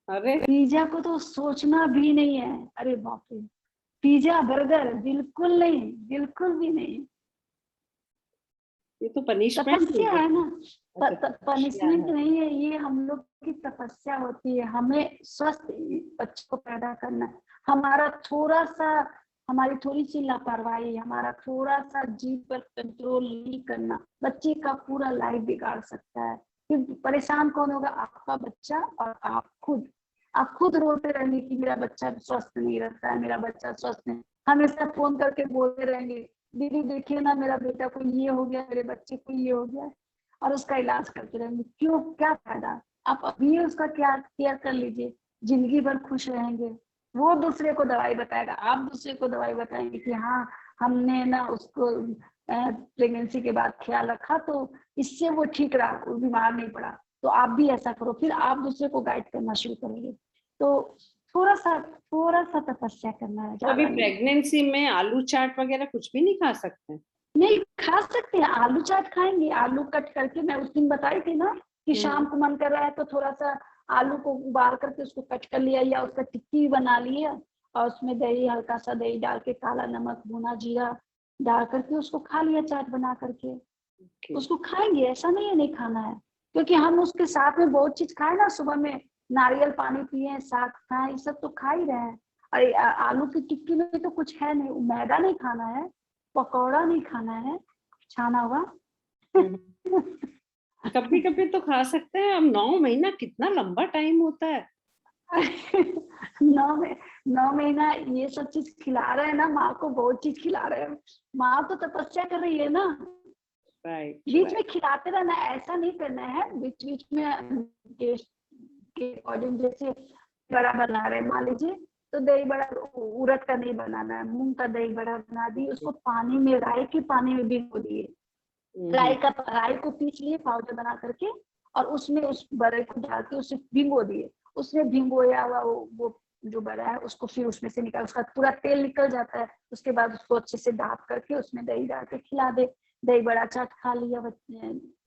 अरे, पिज्जा को तो सोचना भी नहीं है। अरे बाप रे, पिज्जा बर्गर बिल्कुल नहीं, बिल्कुल भी नहीं। ये तो पनिशमेंट हो तपस्या है गई। ना, अच्छा, तपस्या पनिशमेंट है। नहीं है, ये हम लोग की तपस्या होती है, हमें स्वस्थ बच्चे को पैदा करना है। हमारा थोड़ा सा, हमारी थोड़ी सी लापरवाही, हमारा थोड़ा सा जीभ पर कंट्रोल नहीं करना बच्चे का पूरा लाइफ बिगाड़ सकता है। फिर परेशान कौन होगा? आपका बच्चा और आप खुद। आप खुद रोते रहेंगे कि मेरा बच्चा स्वस्थ नहीं रहता है, मेरा बच्चा स्वस्थ नहीं, हमेशा फोन करके बोलते रहेंगे, दीदी देखिए ना मेरा बेटा को ये हो गया, मेरे बच्चे को ये हो गया, और उसका इलाज करते रहेंगे। क्यों? क्या फायदा? आप अभी उसका क्या केयर कर लीजिए, जिंदगी भर खुश रहेंगे। वो दूसरे को दवाई बताएगा, आप दूसरे को दवाई बताएंगे कि हाँ हमने ना उसको प्रेगनेंसी के बाद ख्याल रखा, तो इससे वो ठीक रहा, वो बीमार नहीं पड़ा। तो आप भी ऐसा करो, फिर आप दूसरे को गाइड करना शुरू करोगे। तो थोड़ा सा तपस्या करना है, तो अभी ज्यादा नहीं। प्रेगनेंसी में आलू चाट वगैरह कुछ भी नहीं खा सकते? नहीं, खा सकते हैं, आलू चाट खाएंगे। आलू कट करके, मैं उस दिन बताई थी ना कि शाम को मन कर रहा है तो थोड़ा सा आलू को उबाल करके उसको कट कर लिया, या उसका टिक्की बना लिया, और उसमें दही, हल्का सा दही डाल के, काला नमक, भुना जीरा डाल करके उसको खा लिया चाट बना करके। उसको खाएंगे, ऐसा नहीं है नहीं खाना है, क्योंकि हम उसके साथ में बहुत चीज खाए ना। सुबह में नारियल पानी पिए, साग खाए, ये सब तो खा ही रहे हैं। अरे आलू की टिक्की में तो कुछ है नहीं, मैदा नहीं खाना है, पकौड़ा नहीं खाना है, छाना हुआ। कभी कभी तो खा सकते हैं। अब 9 महीना कितना लंबा टाइम होता है। 9 महीना ये सब चीज खिला रहे हैं ना, माँ को बहुत चीज खिला रहे हैं। माँ तो तपस्या कर रही है ना। राइट, बीच में खिलाते रहना, ऐसा नहीं करना है। बीच बीच में टेस्ट के अकॉर्डिंग, जैसे बड़ा बना रहे मान लीजिए, तो दही बड़ा उड़द का नहीं बनाना है, मूंग का दही बड़ा बना दी, उसको पानी में, राई के पानी में भिगो दिए। राई को पीस लिए पाउडर बना करके, और उसमें उस बड़े को डाल के उसे भिगो दिए। उसमें भिगोया हुआ वो जो बड़ा है उसको फिर उसमें से निकाल, उसका पूरा तेल निकल जाता है। उसके बाद उसको अच्छे से ढाप करके उसमें दही डाल के खिला दे। दही बड़ा चाट खा लिया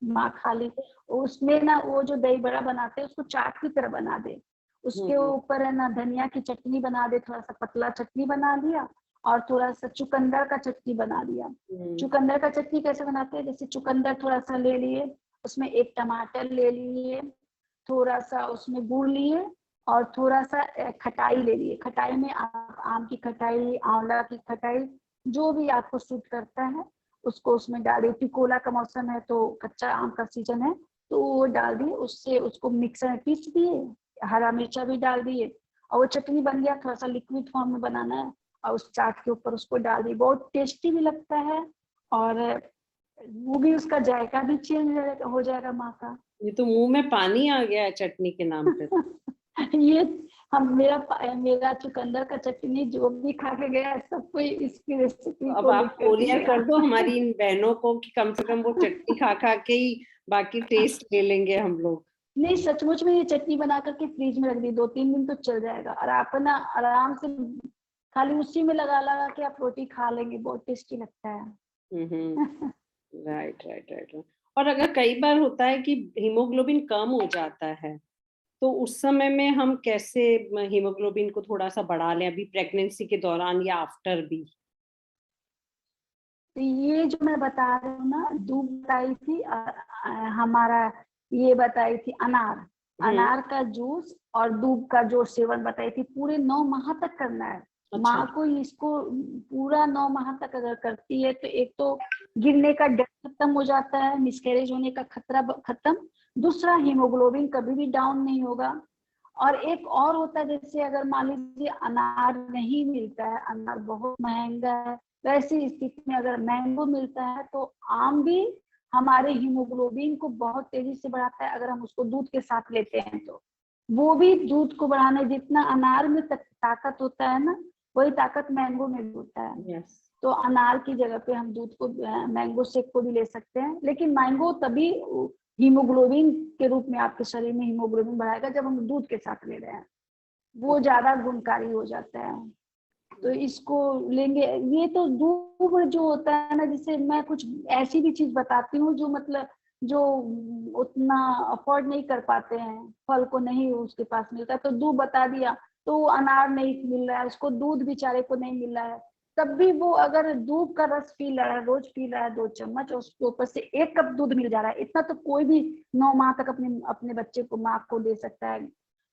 माँ, खा ली। उसमें ना वो जो दही बड़ा बनाते हैं उसको चाट की तरह बना दे। उसके ऊपर है ना धनिया की चटनी बना दे, थोड़ा सा पतला चटनी बना दिया, और थोड़ा सा चुकंदर का चटनी बना दिया। चुकंदर का चटनी कैसे बनाते हैं, जैसे चुकंदर थोड़ा सा ले लिए, उसमें एक टमाटर ले लिए, थोड़ा सा उसमें गुड़ लिए, और थोड़ा सा खटाई ले लिए। खटाई में आप आम की खटाई, आंवला की खटाई, जो भी आपको सूट करता है उसको उसमें डालिए। टिकोला का मौसम है तो कच्चा आम का सीजन है, तो वो डाल दिए। उससे उसको मिक्सर में पीस दिए, हरा मिर्चा भी डाल दिए, और वो चटनी बन गया। थोड़ा सा लिक्विड फॉर्म में बनाना है, और उस चाट के ऊपर उसको डाल दी। बहुत टेस्टी भी लगता है, और वो भी, उसका जायका भी चेंज हो जाएगा माँ का। ये तो मुंह में पानी आ गया है चटनी के नाम पे। ये हम मेरा चुकंदर का चटनी जो भी खा के गया है, सब कोई इसकी रेसिपी अब को लिख आप करके कोरियर गया। कर दो हमारी इन बहनों को कि कम से कम वो चटनी खा खा के ही बाकी टेस्ट ले लेंगे हम लोग। नहीं, सचमुच में ये चटनी बना करके फ्रिज में रख दी, 2-3 दिन तो चल जाएगा, और आप ना आराम से खाली उसी में लगा लगा के आप रोटी खा लेंगे, बहुत टेस्टी लगता है। Right, right, right. और अगर कई बार होता है कि हीमोग्लोबिन कम हो जाता है, तो उस समय में हम कैसे हीमोग्लोबिन को थोड़ा सा बढ़ा लें, अभी प्रेगनेंसी के दौरान या आफ्टर भी? तो ये जो मैं बता रही हूँ ना, दूध बताई थी, हमारा ये बताई थी अनार, अनार का जूस और दूध का जो सेवन बताई थी, पूरे 9 माह तक करना है। अच्छा। माँ को इसको पूरा 9 माह तक अगर करती है तो एक तो गिरने का डर खत्म हो जाता है, मिसकैरेज होने का खतरा खत्म, दूसरा हीमोग्लोबिन कभी भी डाउन नहीं होगा। और एक और होता है, जैसे अगर मान लीजिए अनार नहीं मिलता है, अनार बहुत महंगा है, वैसी स्थिति में अगर मैंगो मिलता है, तो आम भी हमारे हीमोग्लोबिन को बहुत तेजी से बढ़ाता है, अगर हम उसको दूध के साथ लेते हैं तो। वो भी दूध को बढ़ाने, जितना अनार में ताकत होता है ना, वही ताकत मैंगो में भी होता है। यस। तो अनार की जगह पे हम दूध को, मैंगो शेक को भी ले सकते हैं, लेकिन मैंगो तभी हीमोग्लोबिन के रूप में आपके शरीर में हीमोग्लोबिन बढ़ाएगा जब हम दूध के साथ ले रहे हैं, वो ज्यादा गुणकारी हो जाता है। तो इसको लेंगे। ये तो दूध जो होता है ना, जिसे मैं कुछ ऐसी भी चीज बताती हूँ जो मतलब जो उतना अफोर्ड नहीं कर पाते हैं, फल को नहीं उसके पास मिलता, तो दूध बता दिया, तो वो अनार नहीं मिल रहा है उसको, दूध बेचारे को नहीं मिल रहा है, तब भी वो अगर दूध का रस पी रहा है, रोज पी रहा है 2 चम्मच, उसके ऊपर से 1 कप दूध मिल जा रहा है, इतना तो कोई भी 9 माह तक अपने अपने बच्चे को, माँ को दे सकता है।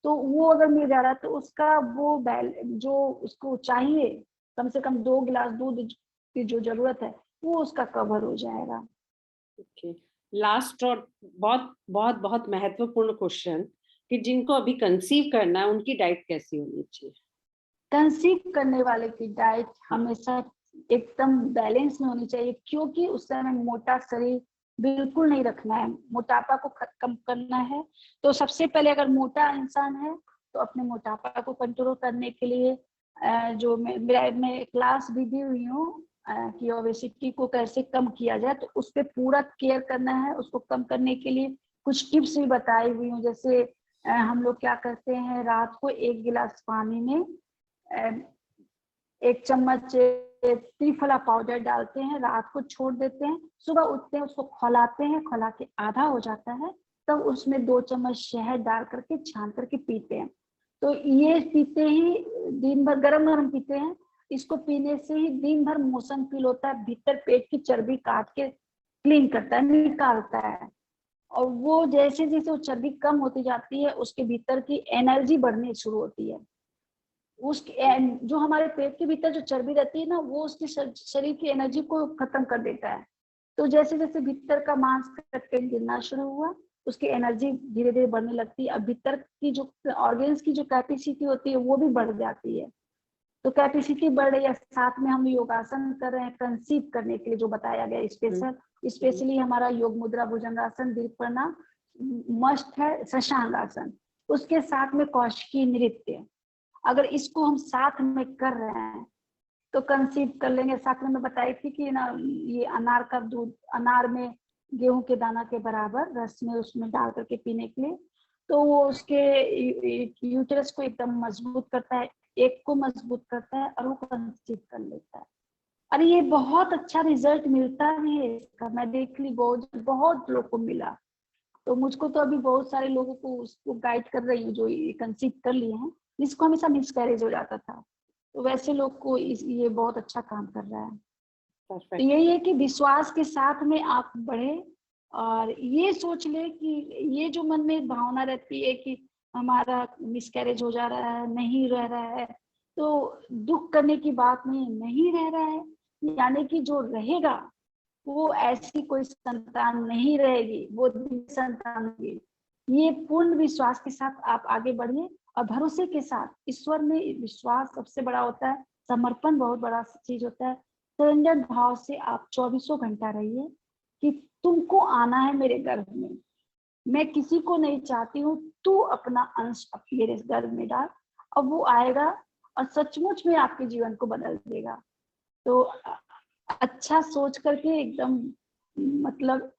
तो वो अगर मिल जा रहा है तो उसका वो जो उसको चाहिए, कम से कम 2 गिलास दूध की जो जरूरत है, वो उसका कवर हो जाएगा। ओके। लास्ट और बहुत बहुत बहुत महत्वपूर्ण क्वेश्चन, कि जिनको अभी कंसीव करना है उनकी डाइट कैसी होनी चाहिए? कंसीव करने वाले की डाइट हाँ। हमेशा एकदम बैलेंस में होनी चाहिए, क्योंकि उस समय मोटा शरीर बिल्कुल नहीं रखना है, मोटापा को कम करना है। तो सबसे पहले अगर मोटा इंसान है तो अपने मोटापा को कंट्रोल करने के लिए जो मैं क्लास भी दी हुई हूँ कि ओबेसिटी को कैसे कम किया जाए, तो उस पर पूरा केयर करना है। उसको कम करने के लिए कुछ टिप्स भी बताई हुई हूँ। जैसे हम लोग क्या करते हैं, रात को 1 गिलास पानी में 1 चम्मच त्रिफला पाउडर डालते हैं, रात को छोड़ देते हैं, सुबह उठते हैं उसको खौलाते हैं, खौला के आधा हो जाता है, तब उसमें 2 चम्मच शहद डाल करके छान करके पीते हैं। तो ये पीते ही दिन भर गरम गरम पीते हैं। इसको पीने से ही दिन भर मोशन फील होता है, भीतर पेट की चर्बी काट के क्लीन करता है, निकालता है। और वो जैसे जैसे वो चर्बी कम होती जाती है, उसके भीतर की एनर्जी बढ़नी शुरू होती है। उसकी जो हमारे पेट के भीतर जो चर्बी रहती है ना, वो उसकी शरीर की एनर्जी को खत्म कर देता है। तो जैसे जैसे भीतर का मांस कंटेंट गिरना शुरू हुआ, उसकी एनर्जी धीरे धीरे बढ़ने लगती है। अब भीतर की जो ऑर्गेन्स की जो कैपेसिटी होती है वो भी बढ़ जाती है। तो कैपेसिटी बढ़ रही है, साथ में हम योगासन कर रहे हैं कंसीव करने के लिए, जो बताया गया स्पेशली हमारा योग मुद्रा, भुजंगासन, दीर्घ प्रणाम मस्ट है, शशांगासन, उसके साथ में कौशिकी नृत्य। अगर इसको हम साथ में कर रहे हैं तो कंसीव कर लेंगे। साथ में मैं बताई थी कि ना, ये अनार का दूध, अनार में गेहूं के दाना के बराबर रस में उसमें डाल करके पीने के लिए, तो वो उसके यूटेरस को एकदम मजबूत करता है, एक को मजबूत करता है और वो कंसीव कर लेता है। और ये बहुत अच्छा रिजल्ट मिलता भी है इसका। मैं देख ली, बहुत लोग को मिला। तो मुझको तो अभी बहुत सारे लोगों को उसको गाइड कर रही हूँ जो कंसीव कर लिए हैं, जिसको हमेशा मिसकैरेज हो जाता था। तो वैसे लोग को ये बहुत अच्छा काम कर रहा है। तो यही है कि विश्वास के साथ में आप बढ़े और ये सोच ले कि ये जो मन में एक भावना रहती है कि हमारा मिसकैरेज हो जा रहा है, नहीं रह रहा है, तो दुख करने की बात नहीं रह रहा है, यानी कि जो रहेगा वो ऐसी कोई संतान नहीं रहेगी, वो दिव्य संतान होगी। ये पूर्ण विश्वास के साथ आप आगे बढ़िए और भरोसे के साथ। ईश्वर में विश्वास सबसे बड़ा होता है, समर्पण बहुत बड़ा चीज होता है। सरेंडर भाव से आप 24 घंटा रहिए कि तुमको आना है मेरे गर्भ में, मैं किसी को नहीं चाहती हूँ, तू अपना अंश मेरे गर्भ में डाल, और वो आएगा और सचमुच में आपके जीवन को बदल देगा। तो अच्छा सोच करके एकदम, मतलब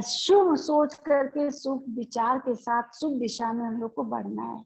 शुभ सोच करके शुभ विचार के साथ शुभ दिशा में हम लोग को बढ़ना है।